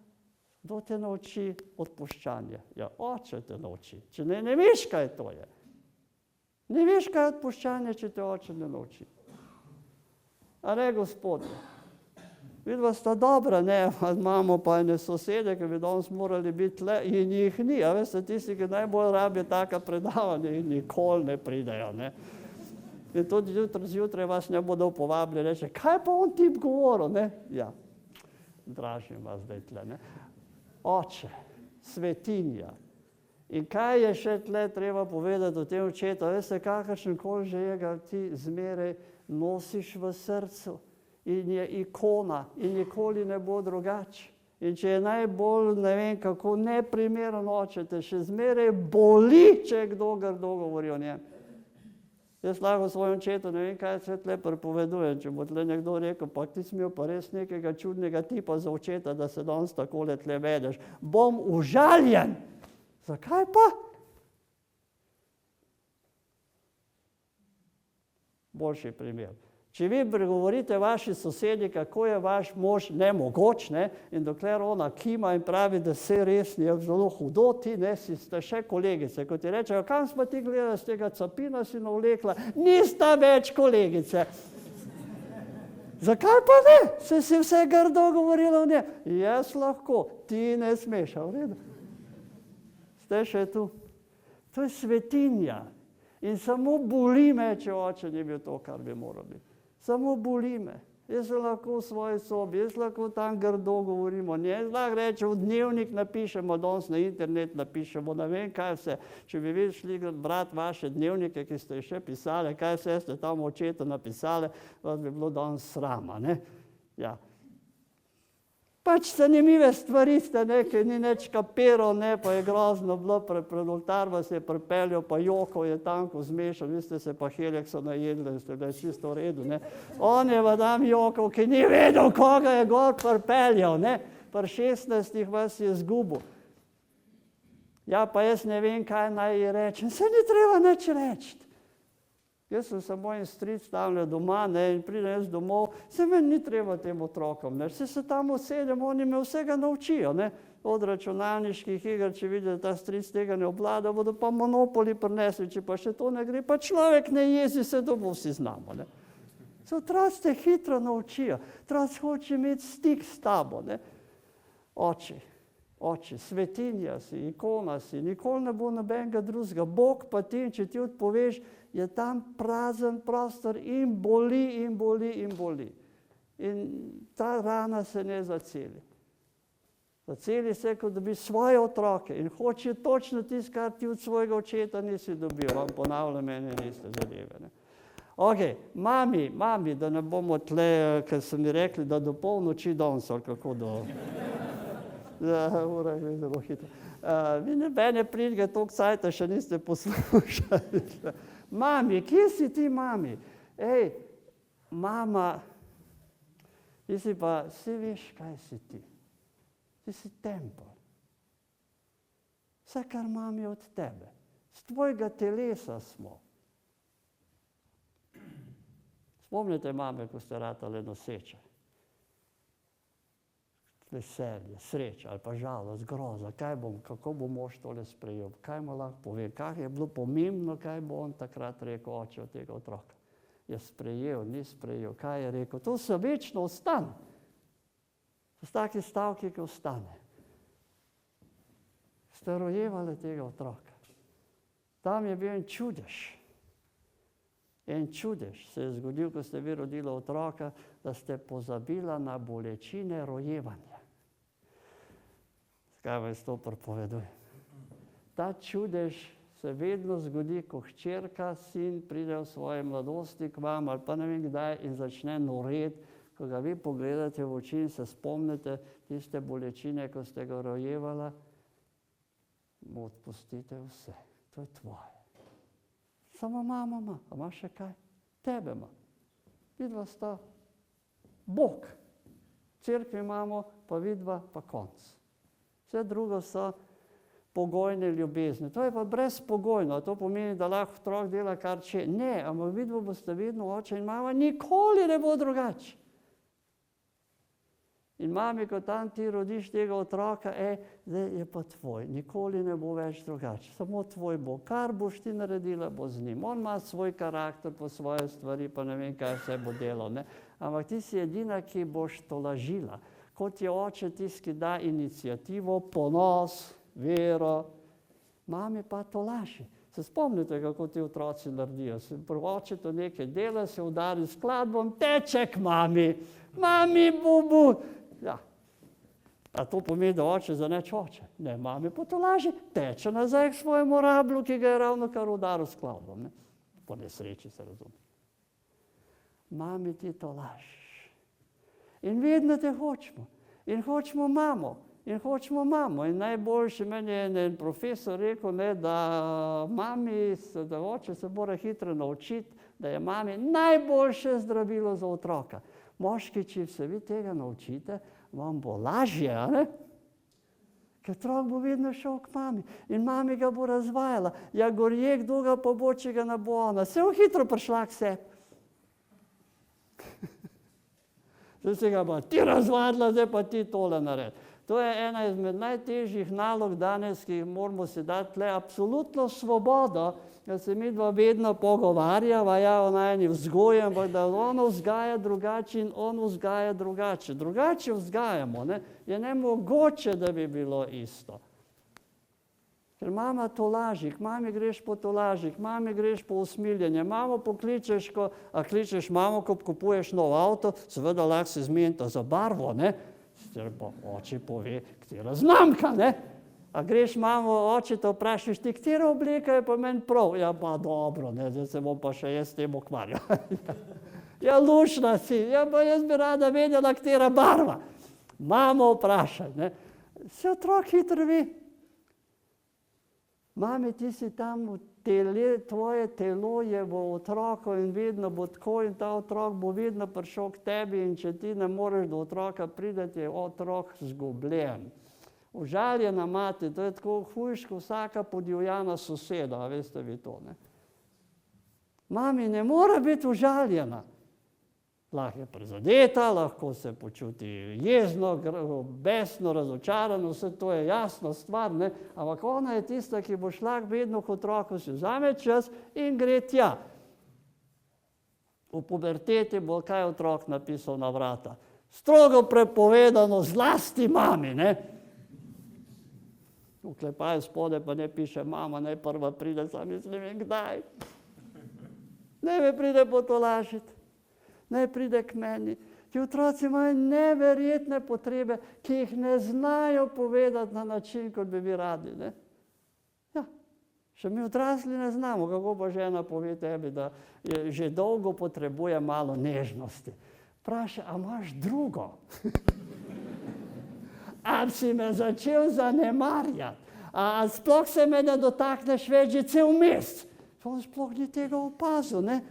kdo te nauči odpuščanje? Ja, oče te nauči. Če ne veš, kaj to je. Ne veš, kaj je odpuščanje, če te oče ne nauči. A ne, gospodje? Vidva sta dobra, ne, imamo pa ene sosede, ki bi danes morali biti tle in jih ni. A veste, tisti, ki najbolj rabijo taka predavanja in nikoli ne pridejo, ne. In tudi zjutraj vas ne bodo povabili, reče, kaj pa on tip govoril, ne? Ja, dražim vas zdaj tle, ne. Oče, svetinja. In kaj je še tle treba povedati o tem očetu? Veste, kakršenkoli že je, ga ti zmeraj nosiš v srcu. In je ikona in nikoli ne bo drugače. In če je najbolj, ne vem kako, neprimeren oče, te še zmeraj boli, če kdo grdo govori o njem. Jaz lahko svojemu očetu, ne vem, kaj se tle prepovedujem, če bo tle nekdo rekel, pa ti smel pa res nekega čudnega tipa za očeta, da se danes takole tle vedeš. Bom užaljen. Zakaj pa? Boljši primer. Če vi pregovorite vaši sosedi, kako je vaš mož nemogoč, ne, in dokler ona kima in pravi, da se res je zelo hudo, ti ste še kolegice. Ko ti rečejo, kam smo ti gledali, z tega capina si navlekla, nista več kolegice. Zakaj pa ne? Se si vse grdo govorila o njej. Jaz lahko, ti ne smeš, v redu. Ste še tu? To je svetinja. In samo boli me, če oče ni bil to, kar bi moral biti. Samo boli me. Jaz se lahko v svoji sobi, jaz lahko tam grdo govorimo, jaz lahko rečem, v dnevnik napišemo, danes na internet napišemo, ne vem kaj vse. Če bi vi šli brati vaše dnevnike, ki ste še pisali, kaj vse ste tam očetu napisali, vas bi bilo danes srama, ne? Ja. Pač zanimive stvari ste nekaj, ni nič kapiral, ne, pa je grozno bilo, produktar vas je pripeljal, pa jokov je tanko zmešal, vi ste se pa Heleksa najedli, ste bili čisto v redu, ne. On je vadam jokov, ki ni vedel, koga je gor pripeljal, ne. Pri 16 vas je zgubil. Ja, pa jaz ne vem, kaj naj ji rečem, se ni treba nič reči. Jaz sem samo en stric tamle doma, ne, in pridem jaz domov, se meni ni treba tem otrokom, ne, se tam usedem, oni me vsega naučijo, ne, od računalniških iger, če vidijo, da ta stric tega ne obvlada, bodo pa monopoli prinesli, če pa še to ne gre, pa človek ne jezi, se domov vsi znamo, ne. Se otroci te hitro naučijo, otroci hoče imeti stik s tabo, ne. Oči, svetinja si, ikona si, nikoli ne bo nobenega drugega. Bog pa ti, če ti odpoveš, je tam prazen prostor in boli, in boli, in boli. In ta rana se ne zaceli. Zaceli se, kot dobi svoje otroke in hoče točno tisto, kar ti od svojega očeta nisi dobil. Vam ponavljam, meni niste zadeve, ne. Ok, mami, da ne bomo tle, ker so mi rekli, da do polnoči danes, ali kako do... Ura je zelo hitro. Vi ne pridige toliko cajta, še niste poslušali. Mami, kje si ti, mami? Ej, mama, ti si pa, vsi veš, kaj si ti. Ti si tempelj. Vse, kar imam, je od tebe. Z tvojega telesa smo. Spomnite mame, ko ste ratale noseče. Veselje, sreča ali pa žalost, groza, kako bo mož tole sprejel, kaj mu lahko pove, kaj je bilo pomembno, kaj bo on takrat rekel oče od tega otroka. Je sprejel, ni sprejel, kaj je rekel, to se večno ostane. To so taki stavki, ki ostane. Ste rojevali tega otroka. Tam je bil en čudež. En čudež se je zgodil, ko ste vi rodili otroka, da ste pozabila na bolečine rojevanja. Kaj vas to pripoveduje? Ta čudež se vedno zgodi, ko hčerka, sin pride v svoje mladosti k vam ali pa ne vem kdaj in začne noreti, ko ga vi pogledate v oči in se spomnite tiste bolečine, ko ste ga rojevala, mu odpustite vse. To je tvoje. Samo mama ima, a ima še kaj? Tebe ima. Vidva sta Bog. Cerkvi imamo, pa vidva, pa konc. Vse drugo so pogojne ljubezni. To je pa brezpogojno. To pomeni, da lahko otrok dela kar če. Ne, ampak vidva boste vedno oče in mama, nikoli ne bo drugače. In mami, ko tam ti rodiš tega otroka, zdaj je pa tvoj, nikoli ne bo več drugače, samo tvoj bo. Kar boš ti naredila, bo z njim. On ima svoj karakter, po svoje stvari, pa ne vem, kaj vse bo delal, ne. Ampak ti si edina, ki boš tolažila. Kot je oče tisti, ki da iniciativo, ponos, vero, mami pa tolaži. Se spomnite, kako ti otroci naredijo. Oče to nekaj dela, se udari skladbom, teče k mami, mami, bubu. Ja. A to pomeni, da oče za neč oče. Ne, mami potolaži, teče nazaj k svojemu rablu, ki ga je ravno kar udaril skladbom. Ne? Po nesreči se razume. Mami ti tolažiš. In vedno te hočemo. In hočemo mamo. In hočemo mamo. In najboljši, meni je en profesor rekel, ne, da oče se mora hitro naučiti, da je mami najboljše zdravilo za otroka. Moški, če se vi tega naučite, vam bo lažje, a ne? Ker otrok bo vedno šel k mami. In mami ga bo razvajala. Ja, gorje, kdo ga pa bo, če ga ne bo ona. Se bo hitro prišla k sebi. Zdaj se ga bo ti razvadila, zdaj pa ti tole naredi. To je ena izmed najtežjih nalog danes, ki jih moramo si dati tle absolutno svobodo, da se mi dva vedno pogovarjava, ja, o najni vzgoji, ampak da ono vzgaja drugače in on vzgaja drugače. Drugače vzgajamo, ne? Je nemogoče, da bi bilo isto. Ker mama tolaži, k mami greš po tolaži, k mami greš po usmiljenje, mamo pokličeš, a kličeš mamo, ko kupuješ nov avto, seveda lahko se zmenita za barvo, ne? Sicer pa oče pove, katera znamka, ne? A greš mamo, oče te vprašaš, ti katera obleka je pa meni prav? Ja, pa dobro, ne, zdaj se bom pa še jaz s tem ukvarjal. Ja, lušna si, ja, pa jaz bi rada vedela, katera barva. Mamo vprašaj, ne? Se otrok hitro ve. Mami, ti si tam, tvoje telo je v otroku in vedno bo tako in ta otrok bo vedno prišel k tebi in če ti ne moreš do otroka prideti, je otrok zgubljen. Užaljena mati, to je tako hujš, kot vsaka podivjana soseda, a veste vi to, ne? Mami ne mora biti užaljena. Lahko je prizadeta, lahko se počuti jezno, besno, razočarano, vse to je jasna stvar, ne? Ampak ona je tista, ki bo šla vedno k otroku, si vzame čas in gre tja. V puberteti bo kaj otrok napisal na vrata. Strogo prepovedano, zlasti mami, ne? V klepaju spode pa ne piše mama, naj prva pride, sam mislim, kdaj. Ne me pride potolažiti. Naj pride k meni. Ti otroci imajo neverjetne potrebe, ki jih ne znajo povedati na način, kot bi vi radi. Ne? Ja. Še mi odrasli ne znamo, kako pa žena pove tebi, da že dolgo potrebuje malo nežnosti. Vprašaj, a imaš drugo? A si me začel zanemarjati? A sploh se me ne dotakneš več že cel mesec? On sploh ni tega opazil, ne?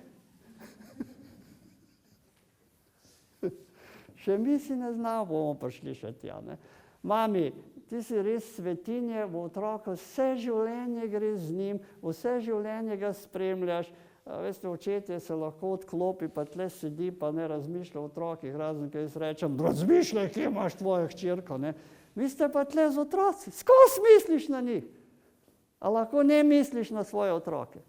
Še mi si ne znamo, bomo prišli še tja, ne? Mami, ti si res svetinje v otroku, vse življenje gre z njim, vse življenje ga spremljaš. Veste, očetje se lahko odklopi, pa tle sedi, pa ne razmišlja o otrokih, razen kaj jaz rečem, razmišljaj, kje imaš tvojo hčerko, ne? Vi ste pa tle z otroci, skozi misliš na njih. A lahko ne misliš na svoje otroke?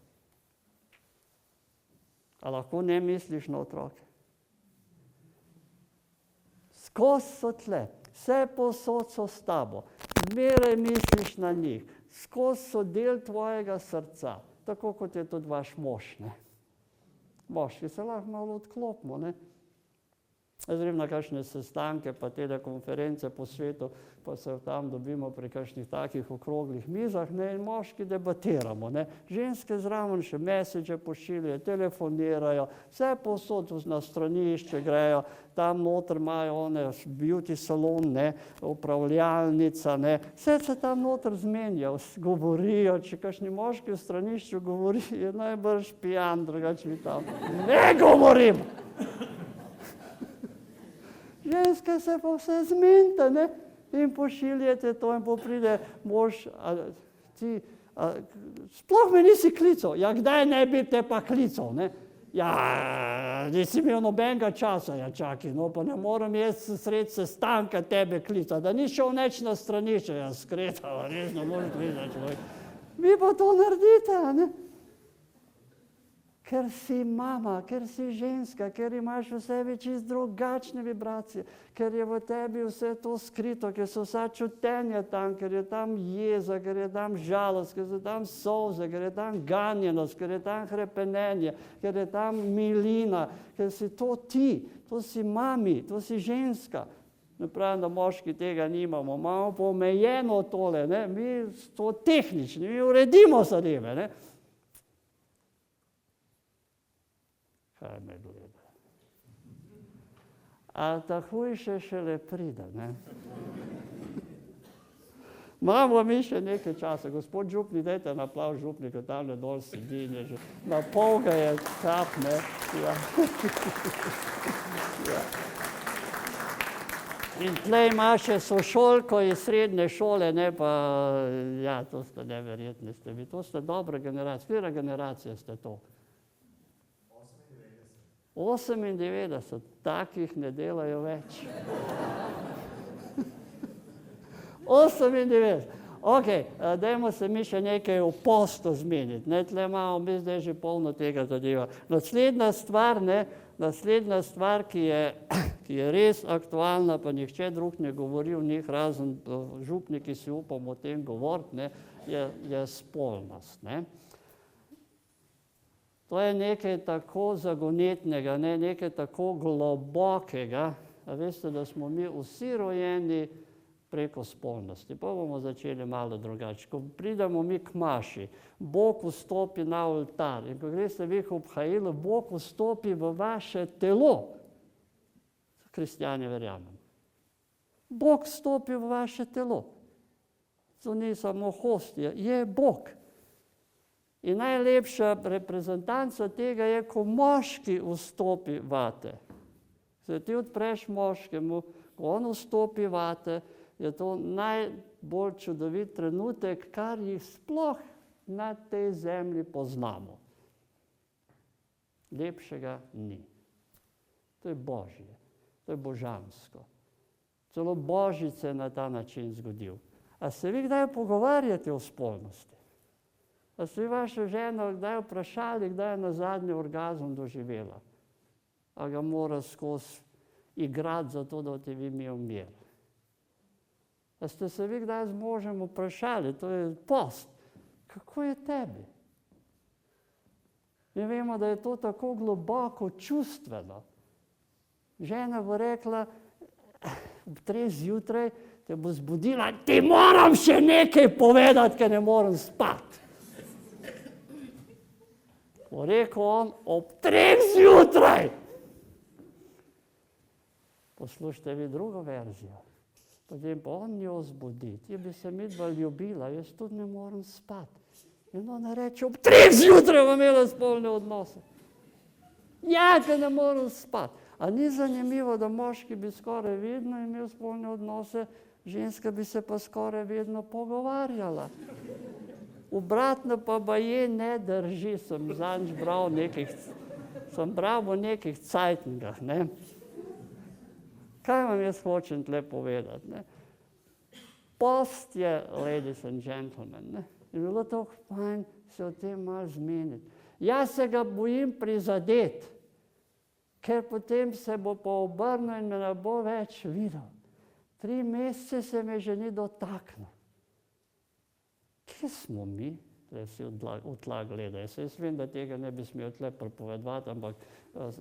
A lahko ne misliš na otroke? Skozi so tle, vse povsod so s tabo, zmeraj misliš na njih, skozi so del tvojega srca, tako kot je tudi vaš mož, ne? Moški se lahko malo odklopimo, ne? Jaz grem na kakšne sestanke, pa telekonference po svetu, pa se tam dobimo pri kakšnih takih okroglih mizah, ne, in moški debatiramo, ne. Ženske zraven še message pošiljajo, telefonirajo, vse povsod na stranišče grejo, tam noter imajo one beauty salon, ne, upravljalnica, ne, vse se tam noter zmenja, govorijo, če kakšni moški v stranišču govori, je najbrž pijan, drugače mi tam ne govorim. Ženske se pa vse zmenite, ne, in pošiljate to in popride mož, sploh me nisi klical, ja, kdaj ne bi te pa klical, ne? Ja, nisi imel nobenega časa, ja, čakaj, no, pa ne moram jaz sredi sestanka tebe klicati, da ni šel neč na stranišče, ja, skretala, res ne moreš klicati človek. Vi pa to naredite, ne? Ker si mama, ker si ženska, ker imaš v sebi čist drugačne vibracije, ker je v tebi vse to skrito, ker so vsa čutenja tam, ker je tam jeza, ker je tam žalost, ker so tam solze, ker je tam ganjenost, ker je tam hrepenenje, ker je tam milina, ker si to ti, to si mami, to si ženska. Ne pravim, da moški tega nimamo, imamo pa omejeno tole, ne? Mi to tehnični, mi uredimo zadeve, ne? Kaj me gleda? A ta hujše šele pride, ne? Imamo mi še nekaj časa. Gospod župnik, dajte naplav župnika, tam dol sedi, že na pol ga je kap, ne? Ja. Ja. In tle ima še sošolko iz srednje šole, ne, pa, ja, to ste neverjetni ste vi, to ste dobra generacija. Katera generacija ste to? 98, takih ne delajo več. 98. Ok, dajmo se mi še nekaj o postu zmeniti. Ne, tle imamo mi zdaj že polno tega zadeva. Naslednja stvar, ki je res aktualna, pa nihče drug ne govori o njih, razen župniki si upamo o tem govoriti, ne, je spolnost. Ne? To je nekaj tako zagonetnega, nekaj tako globokega, a veste, da smo mi vsi rojeni preko spolnosti. Pa bomo začeli malo drugače. Ko pridemo mi k maši, Bog vstopi na oltar in ko greste vi v obhajilo, Bog vstopi v vaše telo. Kristjani verjamem. Bog vstopi v vaše telo. To ni samo hostija, je Bog. In najlepša reprezentanca tega je, ko moški vstopi vate. Se ti odpreš moškemu, ko on vstopi vate, je to najbolj čudovit trenutek, kar jih sploh na tej zemlji poznamo. Lepšega ni. To je Božje, to je božansko. Celo Božji se je na ta način zgodil. A se vi kdaj pogovarjate o spolnosti? A se vi vašo ženo kdaj vprašali, kdaj je na zadnji orgazm doživela? A ga mora skozi igrati zato, da te vi imel mir? A ste se vi kdaj z možem vprašali, to je post, kako je tebi? Mi vemo, da je to tako globoko čustveno. Žena bo rekla, ob 3 zjutraj te bo zbudila, ti moram še nekaj povedati, ker ne moram spati. Bo rekel on, ob 3 zjutraj. Poslušajte vi drugo verzijo. Potem pa on jo zbudi, ti bi se midva ljubila, jaz tudi ne moram spati. In ona reče, ob 3 zjutraj bom imela spolne odnose. Ja, ker ne moram spati. A ni zanimivo, da moški bi skoraj vedno imel spolne odnose, ženska bi se pa skoraj vedno pogovarjala. Obratno pa baje ne drži, sem bral v nekih cajtngah, ne. Kaj vam jaz hočem tle povedati, ne? Post je, ladies and gentlemen, ne? Je bilo tako fajn se o tem malo zmeniti. Jaz se ga bojim prizadeti, ker potem se bo pa obrnil in me ne bo več videl. 3 mesece se me že ni dotaknil. Kje smo mi? Tle si v tla gledaj. Jaz vem, da tega ne bi smel tle prepovedovati, ampak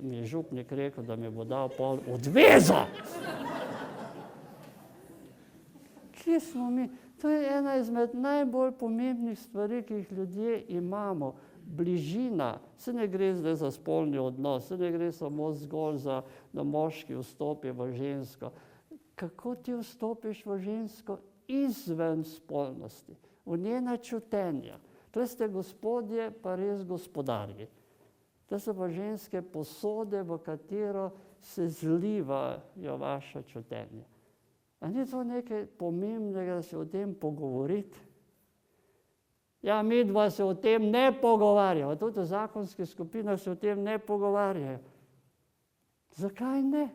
mi je župnik rekel, da mi bo dal pol odvezo. Kje smo mi? To je ena izmed najbolj pomembnih stvari, ki jih ljudje imamo. Bližina. Se ne gre zdaj za spolni odnos, se ne gre samo zgolj za, da moški vstopi v žensko. Kako ti vstopiš v žensko? Izven spolnosti, v njena čutenja. Tle ste gospodje, pa res gospodarji. Tle so pa ženske posode, v katero se zlivajo vaša čutenja. A ni to nekaj pomembnega, da se o tem pogovoriti? Ja, midva se o tem ne pogovarjava. Tudi v zakonskih skupinah se o tem ne pogovarjajo. Zakaj ne?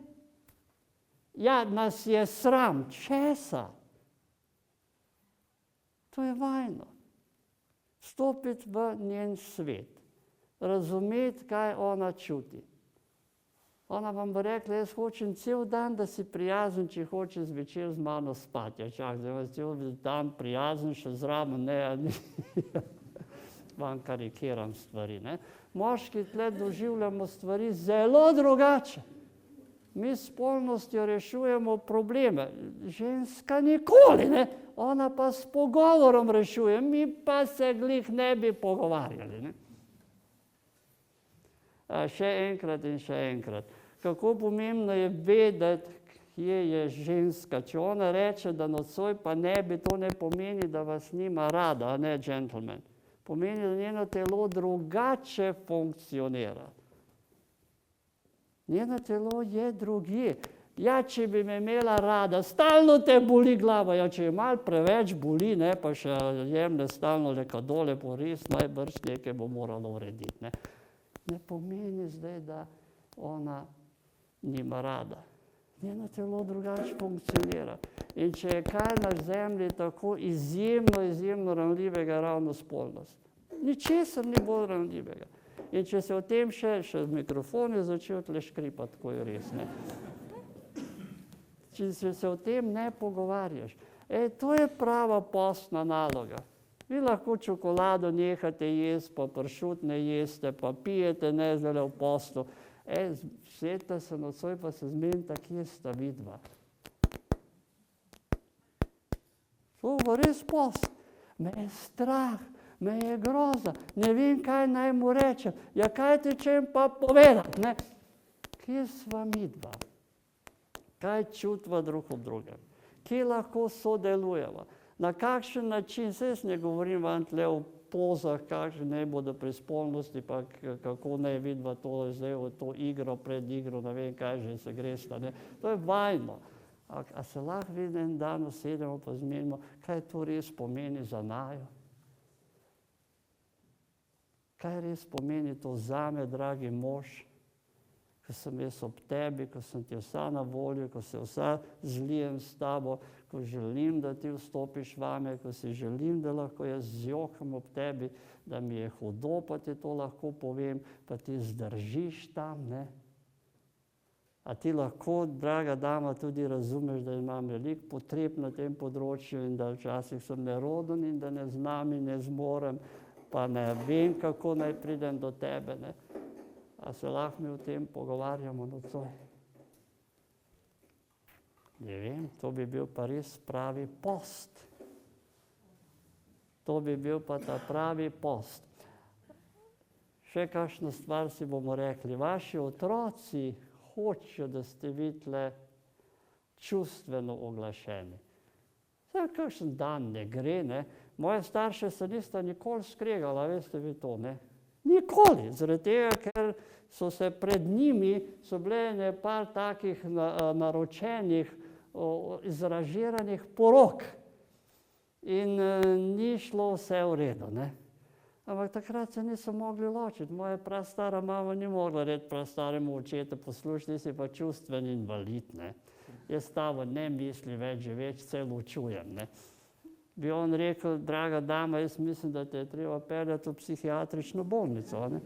Ja, nas je sram. Česa? To je vajno. Stopiti v njen svet. Razumeti, kaj ona čuti. Ona vam bo rekla, jaz hočem cel dan, da si prijazen, če hoče zvečer z mano spati. Ja, čak, zdaj vas cel dan prijazen, še zraven, ne, vam karikiram stvari, ne. Moški tle doživljamo stvari zelo drugače. Mi s spolnostjo rešujemo probleme. Ženska nikoli, ne. Ona pa s pogovorom rešuje, mi pa se glih ne bi pogovarjali, ne. Še enkrat in še enkrat. Kako pomembno je vedeti, kje je ženska. Če ona reče, da nocoj pa ne bi, to ne pomeni, da vas nima rada, a ne, gentlemen. Pomeni, da njeno telo drugače funkcionira. Njeno telo je drugje. Ja, če bi me imela rada, stalno te boli glava. Ja, če je malo preveč boli, ne, pa še jemne stalno lekadole, pa res najbrž nekaj bo moralo urediti, ne. Ne pomeni zdaj, da ona nima rada. Njeno telo drugače funkcionira. In če je kaj na zemlji tako izjemno ranljivega, ravno spolnost. Ničesar ni bolj ranljivega. In če se o tem še mikrofon je začel tle škripati, tako je res, ne. Če se o tem ne pogovarjaš. To je prava postna naloga. Vi lahko čokolado nehate jesti, pa pršut ne jeste, pa pijete ne zdaj v postu. Svetla se nocoj, pa se zmenita, kje sta vidva. To bo res post. Me je strah, me je groza, ne vem, kaj naj mu rečem. Ja, kaj ti čem pa povedati, ne? Kje sva midva? Kaj čutva drug ob drugem? Kje lahko sodelujemo? Na kakšen način? Saj jaz ne govorim vam tle o pozah, kakšne naj bodo pri spolnosti, pa kako naj vidva to zdaj v to igro, pred igro, ne vem, kaj že se gresta, ne? To je vajno. A se lahko vidi en dan usedemo pa zmenimo, kaj to res pomeni za naju? Kaj res pomeni to zame, dragi mož, ko sem jaz ob tebi, ko sem ti vsa na voljo, ko se vsa zlijem s tabo, ko želim, da ti vstopiš vame, ko si želim, da lahko jaz zjokam ob tebi, da mi je hudo, pa ti to lahko povem, pa ti zdržiš tam, ne? A ti lahko, draga dama, tudi razumeš, da imam veliko potreb na tem področju in da včasih sem neroden in da ne znam in ne zmorem, pa ne vem, kako naj pridem do tebe, ne? A se lahko mi o tem pogovarjamo nocoj? Ne vem, to bi bil pa res pravi post. To bi bil pa ta pravi post. Še kakšno stvar si bomo rekli. Vaši otroci hočejo, da ste vi tle čustveno oglašeni. Zdaj, kakšen dan ne gre, ne? Moje starše se nista nikoli skregala, veste vi to, ne? Nikoli, zaradi tega, ker so se pred njimi, so bile nekaj takih naročenih, izražiranih porok in ni šlo vse v redu, ne? Ampak takrat se niso mogli ločiti. Moja prastara mama ni mogla reči prastaremu očetu, poslušaj, ti si pa čustveni invalid, ne? Jaz tabo ne misli več živeti, se ločujem, ne? Bi on rekel, draga dama, jaz mislim, da te je treba peljati v psihiatrično bolnico, ne?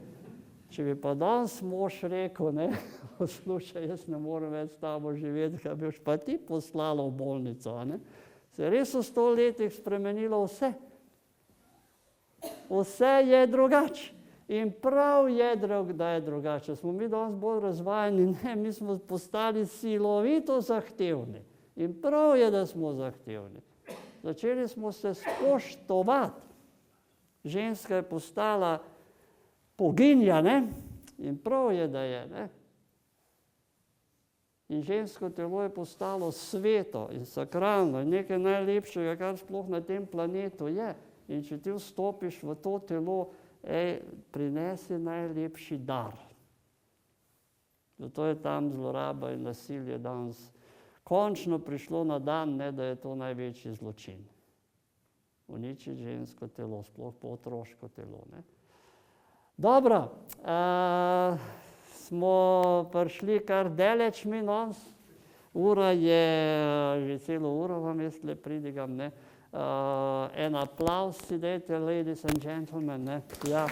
Če bi pa danes mož rekel, ne, poslušaj, jaz ne morem več s tabo živeti, kaj bi pa ti poslala v bolnico, ne? Se je res v 100 letih spremenilo vse. Vse je drugače. In prav je, da je drugače. Smo mi danes bolj razvajeni, ne, mi smo postali silovito zahtevni. In prav je, da smo zahtevni. Začeli smo se spoštovati. Ženska je postala boginja, ne? In prav je, da je, ne? In žensko telo je postalo sveto in sakralno in nekaj najlepšega, kar sploh na tem planetu je. In če ti vstopiš v to telo, prinesi najlepši dar. Zato je tam zloraba in nasilje danes končno prišlo na dan, ne, da je to največji zločin. Uničiti žensko telo, sploh pa otroško telo, ne. Dobro, smo prišli kar daleč mi danes. Ura je, že celo uro vam jaz le pridigam, ne. En aplavz si dajte, ladies and gentlemen, ne. Ja.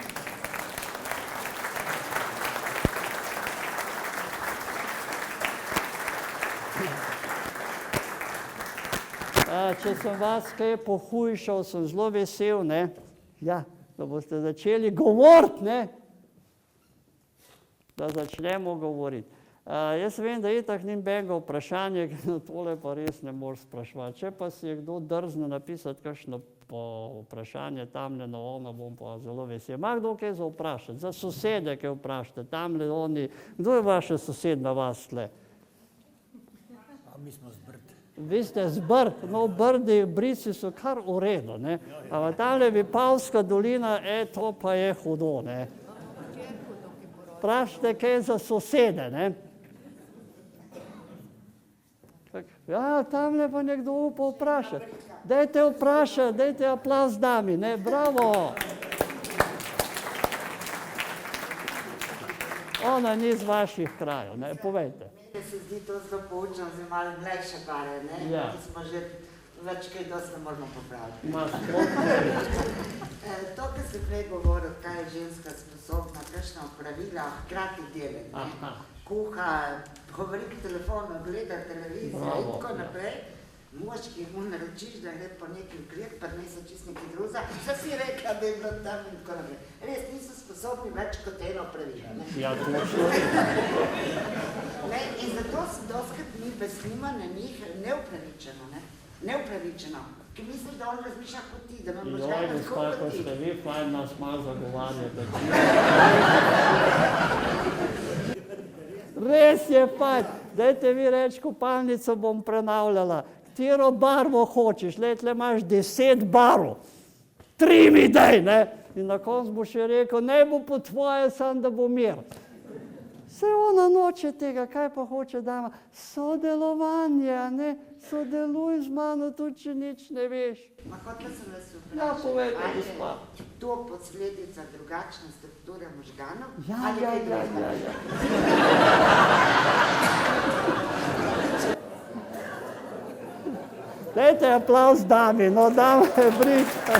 Če sem vas kaj pohujšal, sem zelo vesel, ne. Ja, da boste začeli govoriti, ne. Da začnemo govoriti. Jaz vem, da itak ni benga vprašanje, ker tole pa res ne moreš spraševati. Če pa si je kdo drzne napisati kakšno vprašanje tamle na ono, bom pa zelo vesel. Ima kdo kaj za vprašati? Za sosede kaj vprašate? Tamle oni, kdo je vaša sosedna vas tle? Mi smo z Brd. Vi ste z Brd, no Brdi, Brici so kar v redu, ne. Ampak tamle Vipavska dolina, to pa je hudo, ne. Vprašajte kaj za sosede, ne. Ja, tamle pa nekdo upa vprašati. Dajte vprašati, dajte aplavz dami, ne, bravo. Ona ni z vaših krajev, ne, povejte. Meni se zdi to zelo poučno, zdaj malo mlajše pare, ne, Ja. mi smo že več kaj dosti ne moramo popraviti. To, kar si prej govoril, kaj je ženska sposobna, kakšna opravila, hkrati dele, ne, kuha, govori k telefonu, gleda televizijo in tako naprej. moški mu naročiš, da gre po neki ukrep, pa ne se čist nekaj druga, saj si rekla, da je bilo tam in tako naprej. Res niso sposobni več kot eno pravilo, ne? Ja, točno. In zato se doskrat mi beslimo na njih neupravičeno, ne? Neupravičeno. Ki misliš, da on razmišlja kot ti, da nam možgaj na tako kot ti. Ko ste vi, fajn nas malo zagovarjate. Res je fajn. Dajte vi reči, kopalnico bom prenavljala. Katero barvo hočeš? Tle imaš 10 barv. 3 mi daj, ne? In na koncu bo še rekel, ne bo po tvoje, sam da bo mir. Vse ona noče tega, kaj pa hoče dama? Sodelovanje, ne? Sodeluj z mano, tudi če nič ne veš. Ma hotela sem vas vprašati, Ja, povejte, ali gospa. je to posledica drugačne strukture možganov? Ja, ali ja, kaj ja, drugega? ja, ja. Dajte aplavz dami, no dama je briga.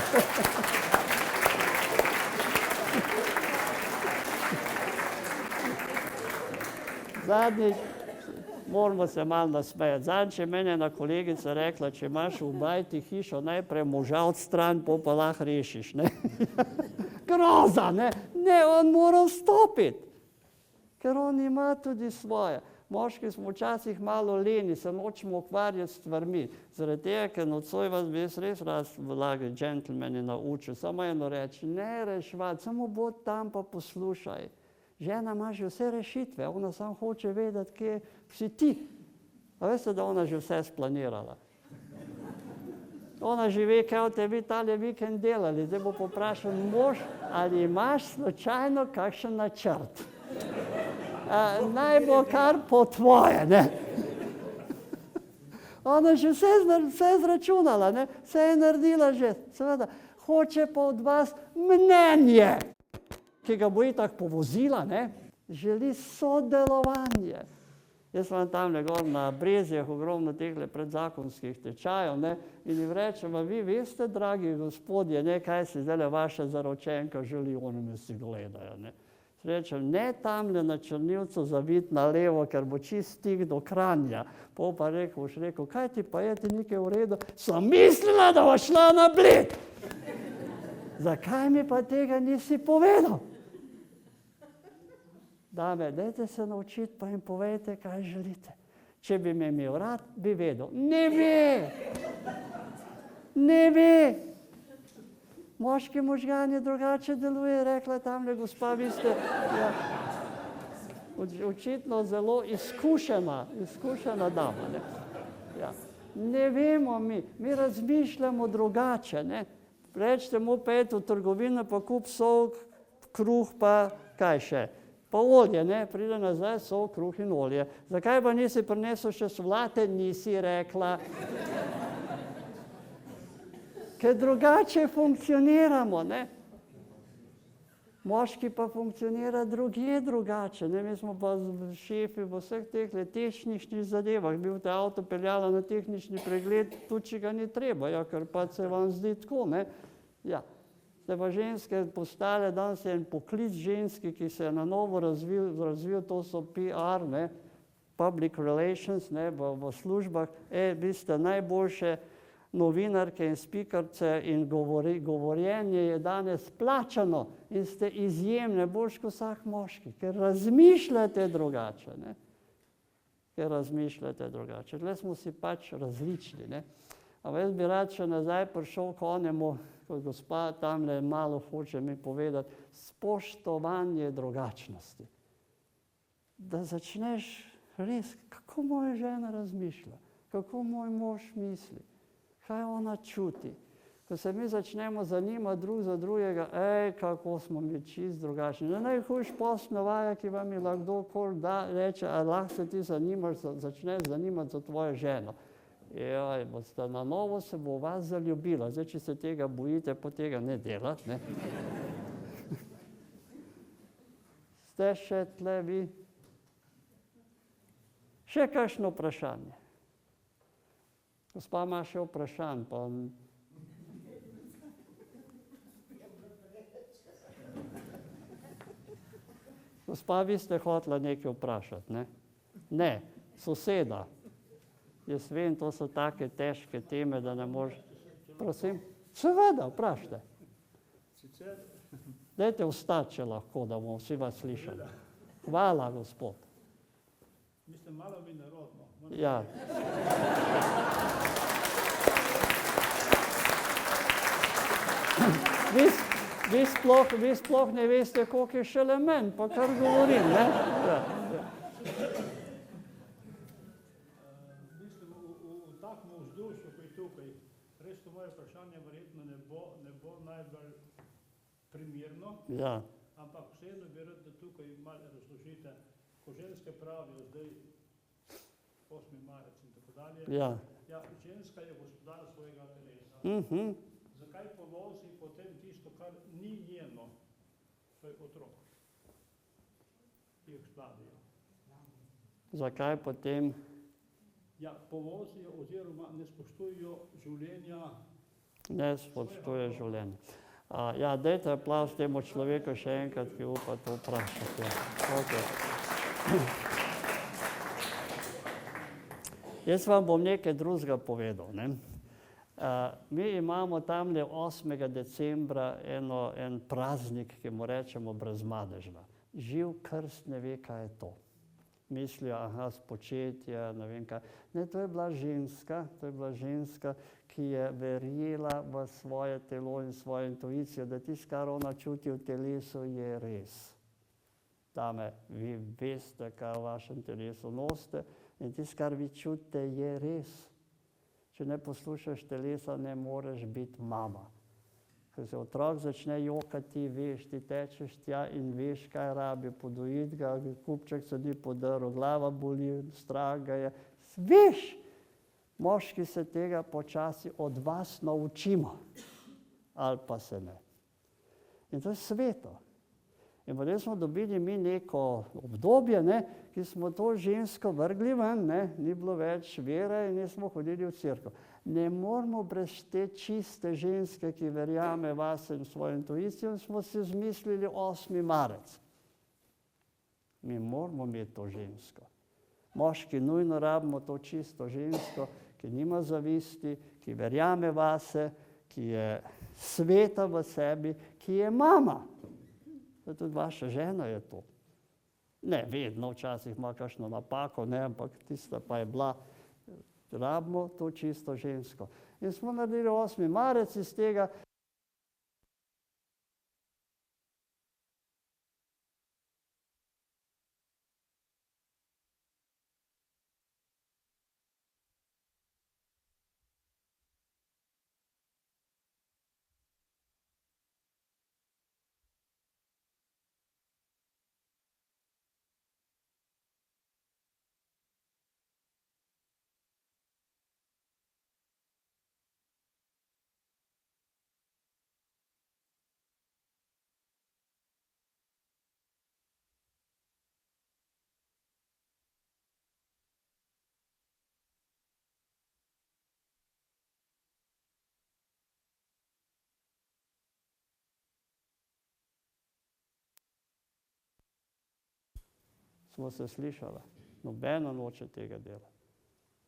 Zadnjič, moramo se malo nasmejati. Zadnjič je meni ena kolegica rekla, če imaš v bajti hišo, najprej moža odstran, pa lahko rešiš, ne. Groza, ne. Ne, on mora vstopiti, ker on ima tudi svoje. Moški smo včasih malo leni, se nočemo ukvarjati s stvarmi. Zaradi tega, ker nocoj vas bi jaz res raz vlagi džentlmeni naučil. Samo eno reči, ne reševati, samo bod tam pa poslušaj. Žena ima že vse rešitve, ona samo hoče vedeti, kje si ti. A veste, da ona že vse splanirala. Ona že ve, kaj od tebi tale vikend delali. Zdaj bo poprašal mož, ali imaš slučajno kakšen načrt. Naj bo kar po tvoje, ne. Ona že vse zračunala, ne. Vse je naredila že. Seveda, hoče pa od vas mnenje, ki ga bo itak povozila, ne, želi sodelovanje. Jaz sem tamle gor na Brezjah ogromno tehle predzakonskih tečajev, ne, in jim rečem, vi veste, dragi gospodje, ne, kaj si zdajle vaša zaročenka želi, oni me si gledajo, ne. Rečem, ne tamle na Črnivcu zaviti na levo, ker bo čist stik do Kranja. Pa boš rekel, kaj ti pa je, ti nekaj v redu? Sem mislila, da bo šla na Bled. Zakaj mi pa tega nisi povedal? Dame, dajte se naučiti, pa jim povejte, kaj želite. Če bi me imel rad, bi vedel. Ne ve! Ne ve! Moški možgani drugače deluje, rekla tamle gospa, vi ste očitno zelo izkušena dama. Ne, ja. Ne vemo mi razmišljamo drugače. Ne. Rečete mu, pejte v trgovino, pa kup sol, kruh, pa kaj še. Pa olje, ne, pride nazaj sol, kruh in olje. Zakaj pa nisi prinesel še solate, nisi rekla. Ker drugače funkcioniramo, ne. Moški pa funkcionira drugje drugače, ne. Mi smo pa šefi v vseh teh tehničnih zadevah. Bi v te avto peljala na tehnični pregled, tudi če ga ni treba, ja, ker pa se vam zdi tako, ne. Ja. Zdaj pa ženske postale, danes je en poklic ženski, ki se je na novo razvil, to so PR, ne, public relations, ne, v službah. Vi ste najboljše novinarke in spikarce in govorjenje je danes plačano in ste izjemne, boljš kot vsak moški, ker razmišljate drugače, ne. Ker razmišljate drugače. Tle smo si pač različni, ne. A jaz bi rad še nazaj prišel k onemu, kot gospa tamle malo hoče mi povedati, spoštovanje drugačnosti. Da začneš res, kako moja žena razmišlja, kako moj mož misli, kaj ona čuti. Ko se mi začnemo zanimati drug za drugega, kako smo mi čist drugačni. Najhujš posmevaja, ki vam je lahko kdorkoli da, reče, a lahko se ti začneš zanimati za tvojo ženo. Joj, boste na novo se bo vas zaljubila. Zdaj, če se tega bojite, po tega ne delati, ne. Ste še tle vi? Še kakšno vprašanje? Gospa ima še vprašanj, pa... Gospa, vi ste hotela nekaj vprašati, ne? Ne, soseda. Jaz vem, to so take težke teme, da ne moreš. Prosim? Seveda, vprašajte. Dajte vstati, če lahko, da bomo vsi vas slišali. Hvala, gospod. Mislim, malo mi nerodno. Ja. Vi sploh ne veste, koliko je šele meni, pa kar govorim, ne? Ja. Mislim, v takem vzdušju, ko je tukaj, res to moje vprašanje verjetno ne bo najbolj primirno, Ja. ampak vseeno bi rad, da tukaj malo razložite, ko ženske pravijo zdaj 8. marec in tako dalje, Ja. ja, ženska je gospodar svojega telesa. Zakaj povozi potem tisto, kar ni njeno, to je otrok, ki jih skladijo? Zakaj potem? Ja, povozijo oziroma ne spoštujejo življenja. Ne spoštuje življenje. Ja, dajte aplavz temu človeku še enkrat, ki upa to vprašati. Okay. Jaz vam bom nekaj drugega povedal. Ne? Mi imamo tamle 8. decembra en praznik, ki mu rečemo brezmadežna. Živ krst ne ve, kaj je to. Mislijo, aha, spočetje, ne vem kaj. Ne, to je bila ženska, ki je verjela v svoje telo in svojo intuicijo, da tisto, kar ona čuti v telesu, je res. Dame, vi veste, kaj v vašem telesu nosite in tisto, kar vi čutite, je res. Če ne poslušaš telesa, ne moreš biti mama. Ko se otrok začne jokati, veš, ti tečeš tja in veš, kaj rabi, podojiti ga, kupček se ni podaril, glava boli, strah ga je. Veš, moški se tega počasi od vas naučimo, ali pa se ne. In to je sveto. In potem smo dobili mi neko obdobje, ne, ki smo to žensko vrgli ven, ne, ni bilo več vere in nismo hodili v cerkev. Ne moramo brez te čiste ženske, ki verjame vase in svojo intuicijo, smo si izmislili 8. marec. Mi moramo imeti to žensko. Moški nujno rabimo to čisto žensko, ki nima zavisti, ki verjame vase, ki je sveta v sebi, ki je mama. Tudi vaša žena je to. Ne, vedno, včasih ima kakšno napako, ne, ampak tista pa je bila, rabimo to čisto žensko. In smo naredili 8. marec iz tega. Smo se slišali. Nobena noče tega dela.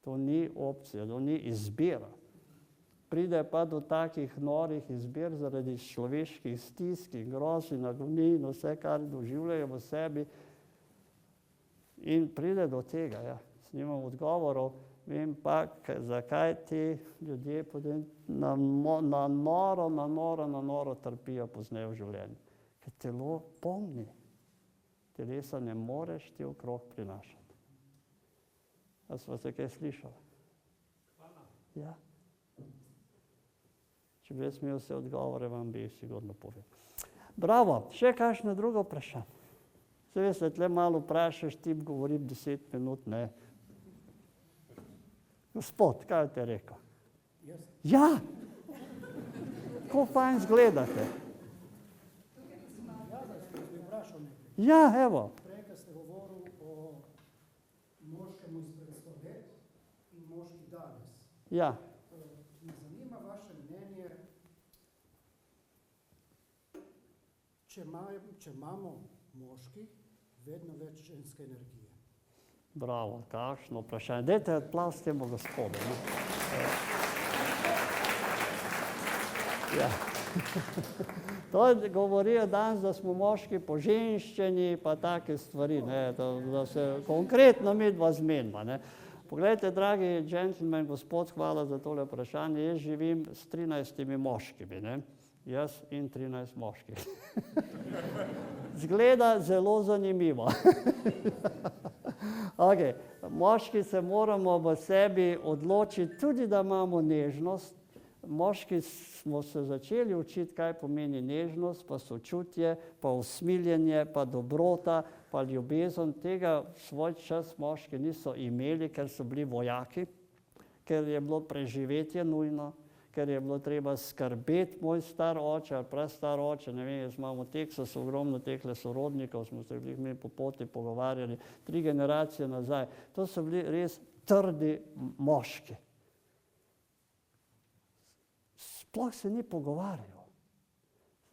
To ni opcija, to ni izbira. Pride pa do takih norih izbir zaradi človeških stisk in groz in agonij in vse, kar doživljajo v sebi. In pride do tega, ja. Snimam odgovorov, vem pa, zakaj ti ljudje potem na noro trpijo pozneje v življenju. Ker telo pomni. Telesa ne moreš ti okrog prinašati. A smo se kaj slišali? Hvala. Ja. Če bi jaz imel vse odgovore, vam bi sigurno povedal. Bravo, še kakšno drugo vprašanje? Se veste, tle malo vprašaš, ti govorim 10 minut, ne. Gospod, kaj te je rekel? Jaz? Ja! Ko fajn zgledate. Ja, da ste mi vprašal nekaj. Ja, evo. Prej, ko ste govoril o moškemu iz preizpoved in moški danes. Ja. Me zanima vaše mnenje, če imamo moški vedno več ženske energije. Bravo, kakšno vprašanje. Dajte aplavz temu gospodu. Ne? Ja. To govorijo danes, da smo moški poženščeni, pa take stvari, ne? Da se konkretno midva zmenima. Ne? Poglejte, dragi gentleman, gospod, hvala za tole vprašanje. Jaz živim s 13 moškimi, ne? Jaz in 13 moških. Zgleda zelo zanimivo. Okay. Moški se moramo v sebi odločiti tudi, da imamo nežnost. Moški smo se začeli učiti, kaj pomeni nežnost, pa sočutje, pa usmiljenje, pa dobrota, pa ljubezen. Tega svoj čas moški niso imeli, ker so bili vojaki, ker je bilo preživetje nujno, ker je bilo treba skrbeti. Moj star oče ali prastar oče, ne vem, jaz imamo v Teksasu ogromno tehle sorodnikov, smo se bili mi po poti pogovarjali 3 generacije nazaj. To so bili res trdi moški. Sploh se ni pogovarjal.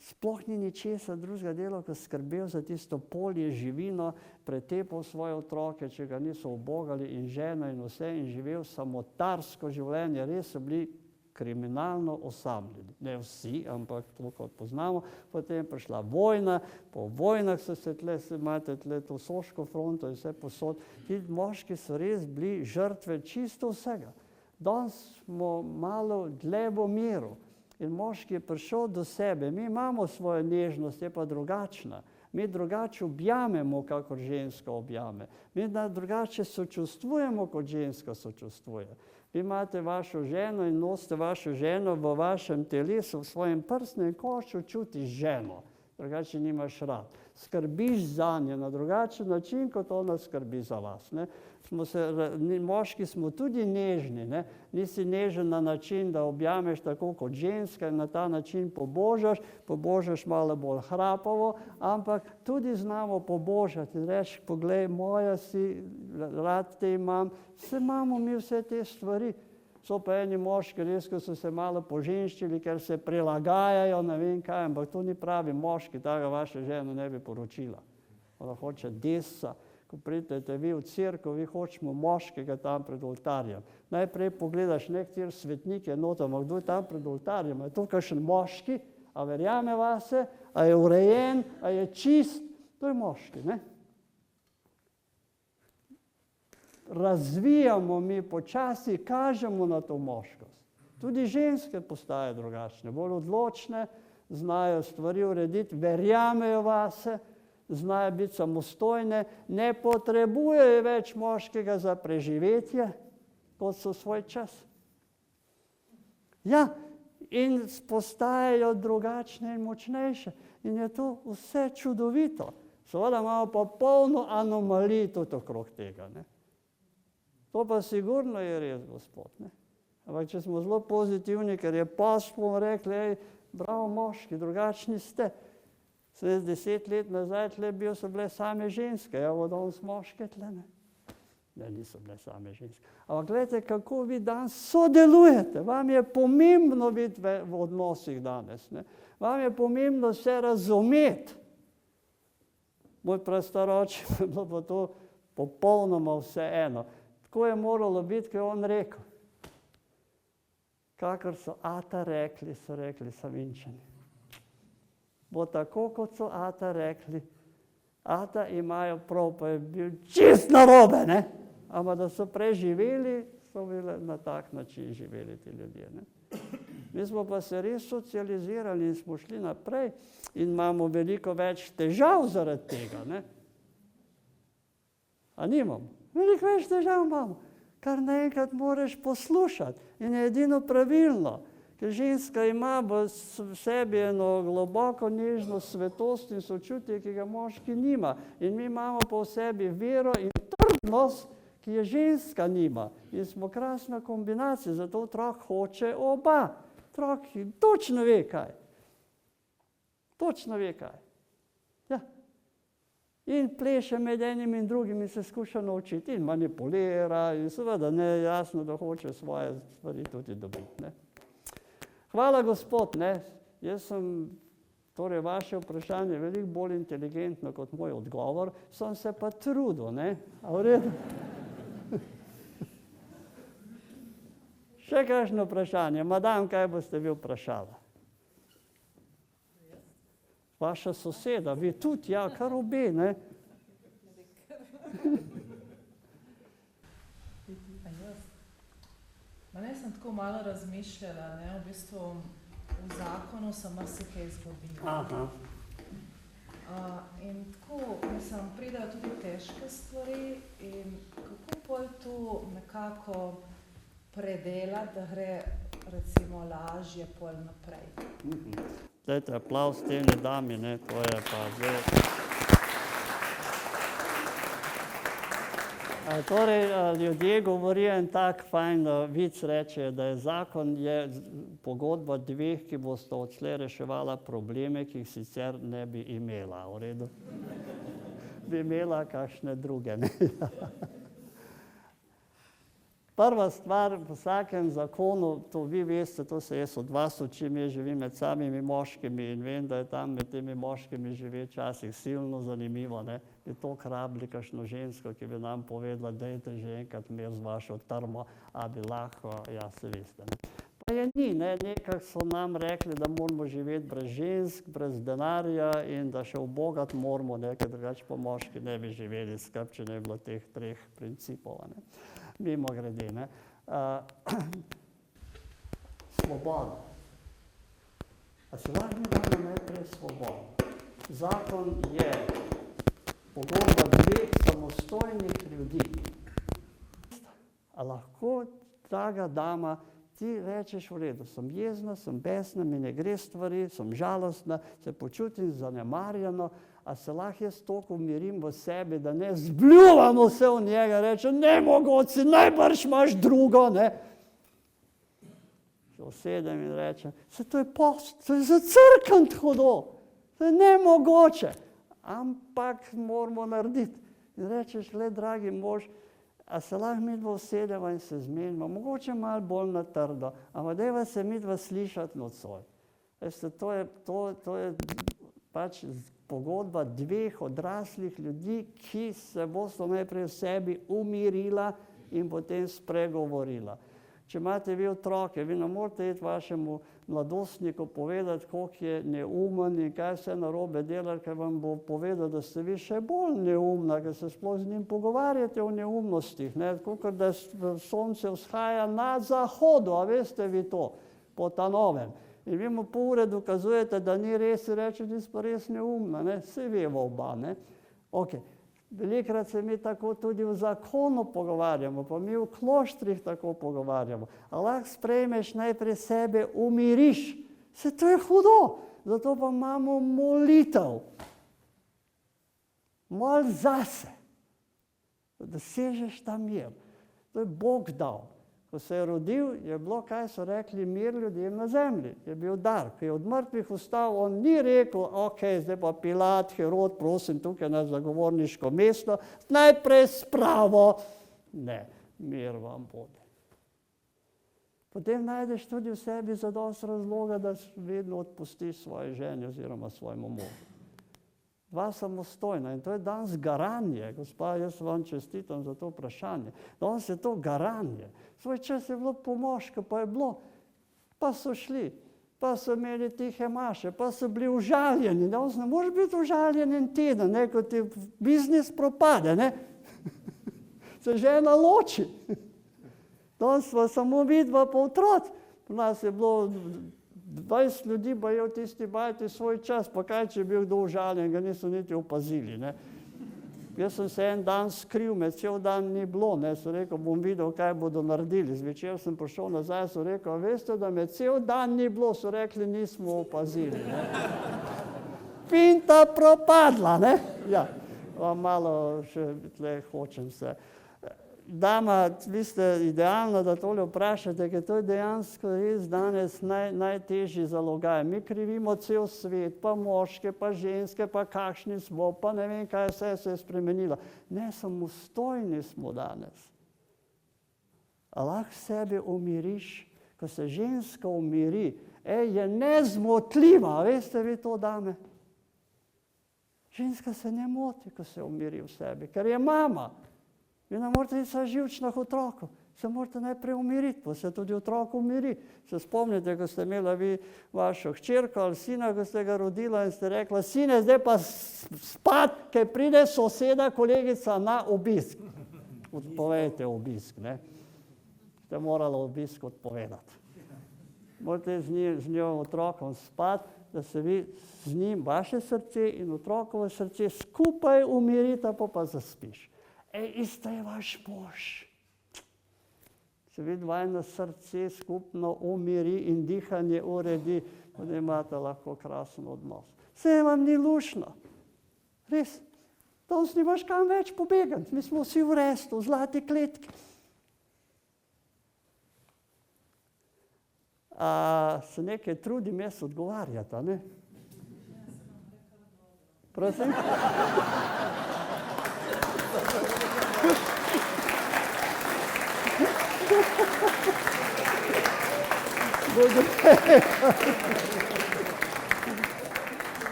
Sploh ni ničesar drugega delal, ko skrbel za tisto polje, živino, pretepal svoje otroke, če ga niso ubogali, in ženo in vse, in živel samotarsko življenje. Res so bili kriminalno osamljeni. Ne vsi, ampak to, kot poznamo. Potem je prišla vojna, po vojnah so se imate to Soško fronto in vse posod. Ti moški so res bili žrtve čisto vsega. Danes smo malo dlje v miru in moški je prišel do sebe. Mi imamo svojo nežnost, je pa drugačna. Mi drugače objamemo, kakor ženska objame. Mi drugače sočustvujemo, kot ženska sočustvuje. Vi imate vašo ženo in nosite vašo ženo v vašem telesu, v svojem prsnem košu čutiš ženo. Drugače nimaš rad. Skrbiš za nje na drugačen način, kot ona skrbi za vas. Ne? Moški smo tudi nežni. Ne? Nisi nežen na način, da objameš tako kot ženska in na ta način pobožaš malo bolj hrapavo, ampak tudi znamo pobožati in reči, poglej, moja si, rad te imam. Vse imamo mi vse te stvari. So pa eni moški, res, ko so se malo poženščili, ker se prilagajajo, ne vem kaj, ampak to ni pravi moški, tega vaša žena ne bi poročila. Ona hoče desca. Ko pridete vi v cerkev, vi hočemo moškega tam pred oltarjem. Najprej pogledaš, nekateri svetnik je noter, ampak kdo je tam pred oltarjem? Je to kakšen moški? A verjame vase? A je urejen? A je čist? To je moški, ne? Razvijamo mi počasi, kažemo na to moškost. Tudi ženske postajajo drugačne, bolj odločne, znajo stvari urediti, verjamejo vase, znajo biti samostojne, ne potrebujejo več moškega za preživetje, kot so svoj čas. Ja, in postajajo drugačne in močnejše. In je to vse čudovito. Seveda imamo pa polno anomalij tudi okrog tega, ne? To pa sigurno je res, gospod. Ne? Ampak če smo zelo pozitivni, ker je post, bomo rekli, bravo moški, drugačni ste. 10 let nazaj tle so bile same ženske, evo danes moške tle, ne? Ne, niso bile same ženske. Ampak gledajte, kako vi danes sodelujete. Vam je pomembno biti v odnosih danes. Ne? Vam je pomembno vse razumeti. Moj prastaroč je bilo pa to popolnoma vse eno. Tako je moralo biti, ko je on rekel. Kakor so ata rekli, so rekli Savinjčani. Bo tako, kot so ata rekli. Ata imajo prav, pa je bil čist narobe, ne? Ampak da so preživeli, so bili na tak način živeli ti ljudje, ne? Mi smo pa se res socializirali in smo šli naprej in imamo veliko več težav zaradi tega, ne? A nimamo? Veliko več težav imamo, kar naenkrat moraš poslušati in je edino pravilno, ker ženska ima v sebi eno globoko nežno svetost in sočutje, ki ga moški nima. In mi imamo pa v sebi vero in trdnost, ki je ženska nima. In smo krasna kombinacija, zato otrok hoče oba. Otrok točno ve kaj. Točno ve kaj. Ja. In pleše med enim in drugim in se skuša naučiti in manipulira in seveda ne jasno, da hoče svoje stvari tudi dobiti. Ne? Hvala, gospod, ne? Jaz sem Torej, vaše vprašanje je veliko bolj inteligentno kot moj odgovor, sem se pa trudil, ne? A v redu? Še kakšno vprašanje? Madam, kaj boste vi vprašali? Vaša soseda, vi tudi, ja, kar obe, ne? Jaz sem tako malo razmišljala, ne, v bistvu v zakonu sem marsikaj izgubila. In tako, mislim, pridejo tudi težke stvari in kako pol tu nekako predelati, da gre recimo lažje pol naprej. Dajte aplavz tejne dami, ne, to je pa zdaj. Torej, ljudje govorijo en tak fajn vic reče, da je zakon je pogodba dveh, ki bosta odslej reševala probleme, ki jih sicer ne bi imela, v redu? Bi imela kakšne druge, ne? Prva stvar v vsakem zakonu, to vi veste, to se jaz od vas učim, jaz živim med samimi moškimi in vem, da je tam med temi moškimi živi včasih silno zanimivo, ne? Bi toliko rabili kakšno žensko, ki bi nam povedala, dajte že enkrat mir z vašo trmo, a bi lahko, ja, se veste, ne? Pa je ni, ne, nekako so nam rekli, da moramo živeti brez žensk, brez denarja in da še ubogati moramo, ne, ker drugače pa moški ne bi živeli skupaj, če ne bi bilo teh treh principov, ne. Mimo grede, ne. Svoboda. A se lahko mi damo najprej svoboda? Zakon je pogodba dveh samostojnih ljudi. A lahko, draga dama, ti rečeš v redu, sem jezna, sem besna, mi ne gre stvari, sem žalostna, se počutim zanemarjeno, a se lahko jaz toliko umirim v sebi, da ne zbljuvam vse v njega, rečem, ne mogoče, najbrž imaš drugo, ne. Se usedem in rečem, se to je post, to je zacrkant hudo, to je nemogoče, ampak moramo narediti. In rečeš, le, dragi mož, a se lahko midva usedeva in se zmenimo, mogoče malo bolj na trdo, ampak dajva se midva slišati nocoj. Veste, to je pač pogodba dveh odraslih ljudi, ki se bosta najprej v sebi umirila in potem spregovorila. Če imate vi otroke, vi ne morete iti vašemu mladostniku povedati, koliko je neumen in kaj vse narobe dela, ker vam bo povedal, da ste vi še bolj neumna, ker se sploh z njim pogovarjate o neumnostih, ne, kakor da sonce vzhaja na zahodu, a veste vi to, po ta novem. In vi mu pol ure dokazujete, da ni res, in reče, da si pa res neumna, ne, se veva oba, ne. Ok, velikrat se mi tako tudi v zakonu pogovarjamo, pa mi v kloštrih tako pogovarjamo. A lahko sprejmeš najprej sebe, umiriš, se to je hudo, zato pa imamo molitev. Mol zase, da sežeš ta mir. To je Bog dal. Ko se je rodil, je bilo, kaj so rekli, mir ljudem na zemlji. Je bil dar. Ko je od mrtvih vstal, on ni rekel, ok, zdaj pa Pilat, Herod, prosim, tukaj na zagovorniško mesto, najprej spravo. Ne, mir vam bude. Potem najdeš tudi v sebi zadosti razloga, da vedno odpustiš svoje ženi oziroma svojemu možu. Dva samostojna in to je danes garanje. Gospa, jaz vam čestitam za to vprašanje. Danes je to garanje. Svoj čas je bilo pomožko, pa je bilo, pa so šli, pa so imeli tihe maše, pa so bili užaljeni. Danes ne moreš biti užaljen en teden, ne, ko ti biznis propade, ne. Se žena loči. Danes sva samo vidva pa otroci. Pri nas je bilo 20 ljudi, pa je v tisti bajti svoj čas, pa kaj, če je bil kdo užaljen, ga niso niti opazili, ne. Jaz sem se en dan skril, me cel dan ni bilo, ne, sem rekel, bom videl, kaj bodo naredili. Zvečer sem prišel nazaj, sem rekel, a veste, da me cel dan ni bilo, so rekli, nismo opazili, ne. Finta propadla, ne. Ja, malo še tle hočem se. Dama, vi ste idealno, da tole vprašate, ker to je dejansko res danes najtežji zalogaj. Mi krivimo cel svet, pa moške, pa ženske, pa kakšni smo, pa ne vem, kaj vse se je spremenilo. Ne, samostojni smo danes. A lahko sebe umiriš, ko se ženska umiri, je nezmotljiva. Veste vi to, dame? Ženska se ne moti, ko se umiri v sebi, ker je mama. Vi ne morate iti sa živčnih otrokov. Se morate najprej umiriti, pa se tudi otrok umiri. Se spomnite, ko ste imela vi vašo hčerko ali sina, ko ste ga rodila in ste rekla, sine, zdaj pa spat, ker pride soseda, kolegica na obisk. Odpovejte obisk, ne? Ste morali obisk odpovedati. Morate z njo otrokom spati, da se vi z njim, vaše srce in otrokovo srce skupaj umirite, pa zaspiš. Isto je vaš mož. Se vi dvajno srce skupno umiri in dihanje uredi, da imate lahko krasen odnos. Vse vam ni lušno. Res. Danes nimaš kam več pobegati. Mi smo vsi v restu, v zlati kletki. Se nekaj trudim jaz odgovarjati, ne? Prosim?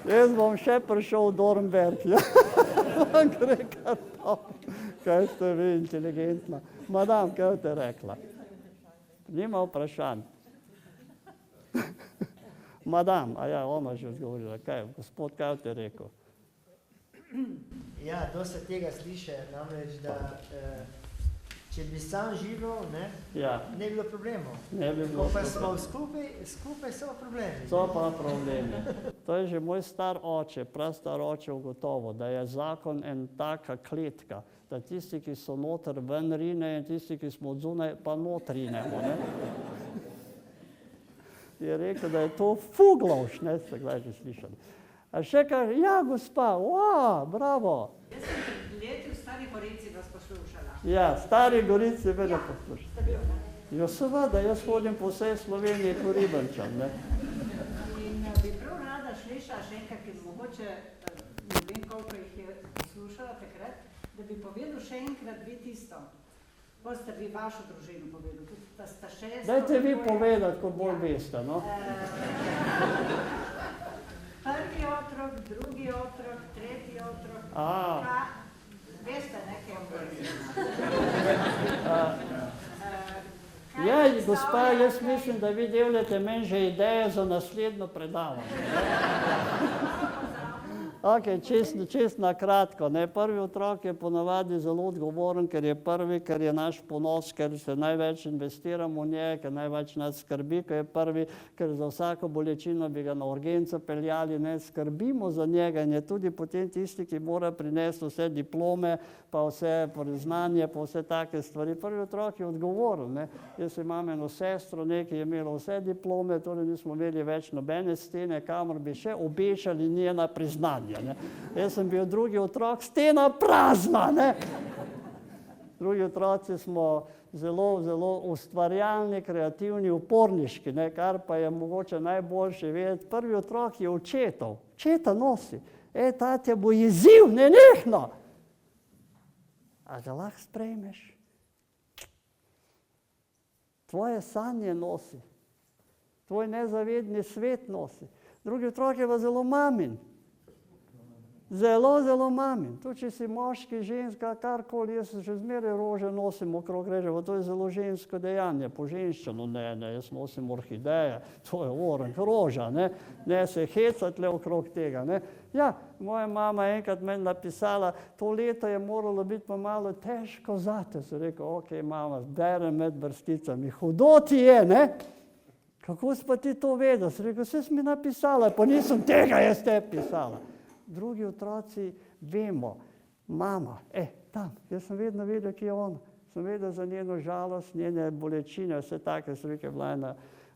Jaz bom še prišel v Dornberg. Gre kar to. Kaj ste vi inteligentna. Madam, kaj te rekla? Nima vprašanj. Madam, ona že odgovorila. Kaj, gospod, kaj te rekel? Ja, dosta tega sliše, namreč, da če bi sam živel, ne bi bilo problemov. Ko pa smo skupaj so problemi. So pa problemi. To je že moj star oče, prastar oče ugotovo, da je zakon en taka kletka, da tisti, ki so noter ven rine in tisti, ki smo odzunaj, pa not rinemo, ne? Je rekel, da je to fuglovš, ne, ste kdaj že slišali. A še kaže, ja, gospa, bravo. Jaz sem pred leti v Stari Gorici vas poslušala. Ja, Stari Gorici vedno poslušala. Jo, seveda, jaz hodim po vsej Sloveniji po Ribenčan, ne. In bi prav rada slišala še enkrat, ki mogoče, ne vem, koliko jih je poslušala takrat, da bi povedal še enkrat vi tisto. Bolj ste vi vašo družino povedal, tudi da sta šest. Dajte vi povedati, ko bolj veste, no. Prvi otrok, drugi otrok, tretji otrok. Veste, nekaj Ja, gospa, jaz mislim, da vi delate meni že ideje za naslednjo predavanje. Ok, čist na kratko. Prvi otrok je ponavadi zelo odgovoren, ker je prvi, ker je naš ponos, ker se največ investiramo v njega, ker največ nas skrbi, ker je prvi, ker za vsako bolečino bi ga na urgenco peljali, ne skrbimo za njega in je tudi potem tisti, ki mora prinesti vse diplome, pa vse priznanje, pa vse take stvari. Prvi otrok je odgovoren, ne. Jaz imam eno sestro, ki je imela vse diplome, torej nismo imeli več nobene stene, kamor bi še obešali njena priznanja. Jaz sem bil drugi otrok, stena prazna, ne. Drugi otroci smo zelo, zelo ustvarjalni, kreativni, uporniški, ne, kar pa je mogoče najboljše vedeti. Prvi otrok je očetov, očeta nosi. Tatja bo jeziv, nenehno. A ga lahko sprejmeš? Tvoje sanje nosi, tvoj nezavedni svet nosi. Drugi otrok je pa zelo mamin. Zelo, zelo mamin. To, če si moški, ženska, karkoli, jaz še zmeraj rože nosim okrog reže, pa to je zelo žensko dejanje, po ženščino, ne, jaz nosim orhideje, to je oranž, roža, ne se hecati le okrog tega, ne. Ja, moja mama enkrat meni napisala, to leto je moralo biti pa malo težko zate, sem rekel, ok, mama, berem med vrsticami, hudo ti je, ne. Kako si pa ti to vedel? Sem rekel, vse si mi napisala, pa nisem tega jaz te pisala. Drugi otroci vemo, mama, tam, jaz sem vedno vedel, ki je ona. Sem vedel za njeno žalost, njene bolečine, vse take, sem rekel, bila ena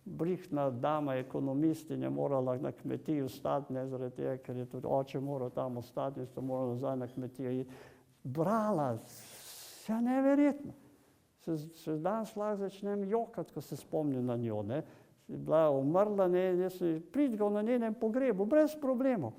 brihtna dama, ekonomistinja, morala na kmetiji ostati, ne zaradi tega, ker je tudi oče moral tam ostati, jaz sem moral nazaj na kmetijo iti. Brala, vse neverjetno. Še danes lahko začnem jokati, ko se spomnim na njo, ne. Bila umrla, ne, jaz sem pridigal na njenem pogrebu, brez problemov.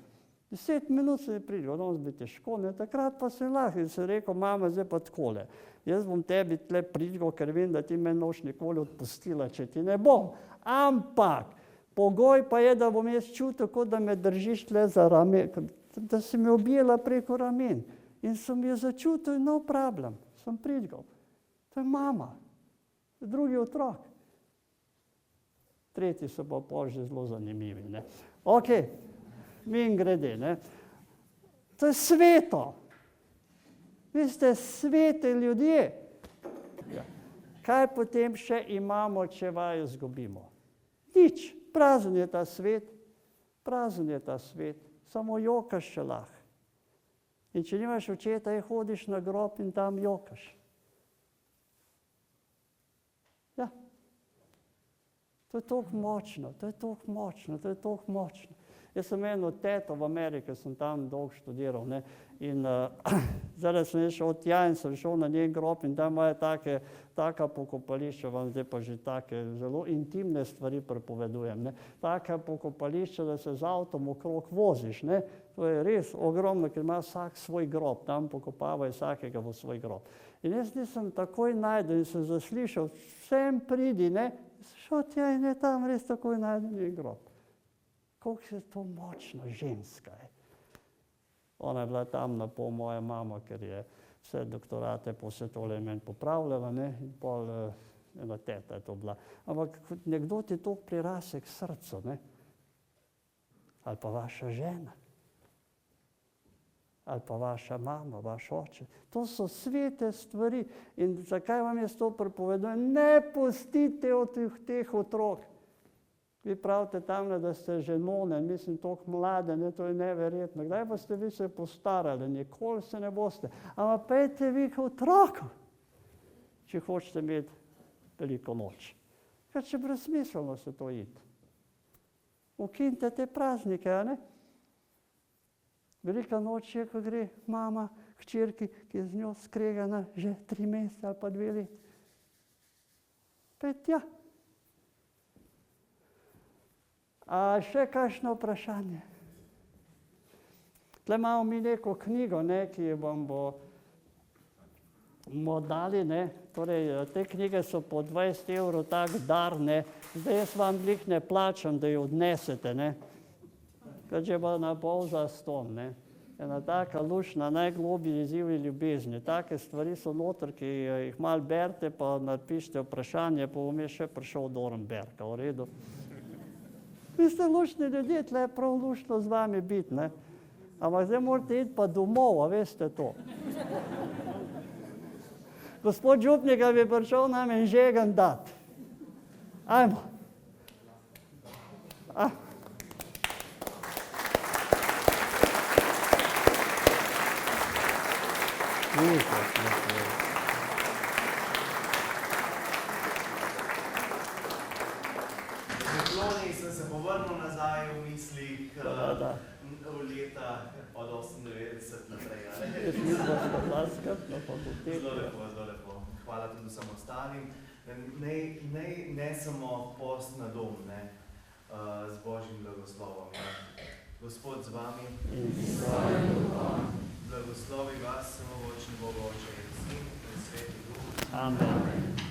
10 minut se je pridigal, danes bi težko, ne, takrat pa se lahko. In sem rekel, mama, zdaj pa takole, jaz bom tebi tle pridigal, ker vem, da ti me noš nikoli odpustila, če ti ne bom. Ampak Pogoj pa je, da bom jaz čutil, kot da me držiš tle za ramen, da si me objela preko ramen. In sem jo začutil, no problem, sem pridigal. To je mama, to je drugi otrok. Tretji so pa pol že zelo zanimivi. Ne? Ok, mimogrede, ne? To je sveto. Vi ste sveti ljudje. Ja. Kaj potem še imamo, če vaju izgubimo? Nič, prazen je ta svet, prazen je ta svet, samo jokaš še lahko. In če nimaš očeta, hodiš na grob in tam jokaš. Ja. To je toliko močno, to je toliko močno, to je toliko močno. Jaz sem eno teto v Ameriki, sem tam dolgo študiral, ne, in zdaj sem šel tja in sem šel na njen grob in tam imajo taka pokopališča, vam zdaj pa že take zelo intimne stvari prepovedujem, ne, taka pokopališča, da se z avtom okrog voziš, ne, to je res ogromno, ker ima vsak svoj grob, tam pokopavajo vsakega v svoj grob. In jaz nisem takoj najdel in sem zaslišal, vsem pridi, ne, šel tja in je tam res takoj najdel njen grob. Koliko je to močna ženska. Ona je bila tam na pol moja mama, ker je vse doktorate po vse tole meni popravljala, ne, in pol ena teta je to bila. Ampak nekdo ti to prirase k srcu, ne, ali pa vaša žena, ali pa vaša mama, vaš oče. To so svete stvari in zakaj vam jaz to prepovedujem? Ne pustite od teh otrok. Vi pravite tamle, da ste že none, mislim, toliko mlade, ne, to je neverjetno. Kdaj pa ste vi se postarali? Nikoli se ne boste. Ampak pejte vi k otroku, če hočete imeti veliko noč. Ker če brezsmiselno se to iti. Ukinite te praznike, a ne? Velika noč je, ko gre mama k hčerki, ki je z njo skregana že 3 mesece ali pa 2 leti. Pejte, ja. A še kakšno vprašanje? Tle imamo mi neko knjigo, ne, ki vam bomo dali, ne. Torej, te knjige so po 20 € tak dar, ne. Zdaj jaz vam glih ne plačam, da jo odnesete, ne. Ker že bo na pol zastonj, ne. Ena taka lušna, najglobji izzivi ljubezni. Take stvari so noter, ki jih malo berete, pa napišite vprašanje, pa bom jaz še prišel do Orenberga, v redu. Vi ste lušni ljudje, tle je prav lušno z vami biti, ne. Ampak zdaj morate iti pa domov, a veste to. Gospod župnik bi prišel nam en žegen dat. Ajmo. Sem se povrnil nazaj v mislih v leta od 98 naprej. Zelo lepo, zelo lepo. Hvala tudi vsem ostalim. Ne samo post na dom, ne, z Božjim blagoslovom. Ja. Gospod z vami. Blagoslovi vas, samovočni Bog Oče in Sin in Sveti Duh. Amen.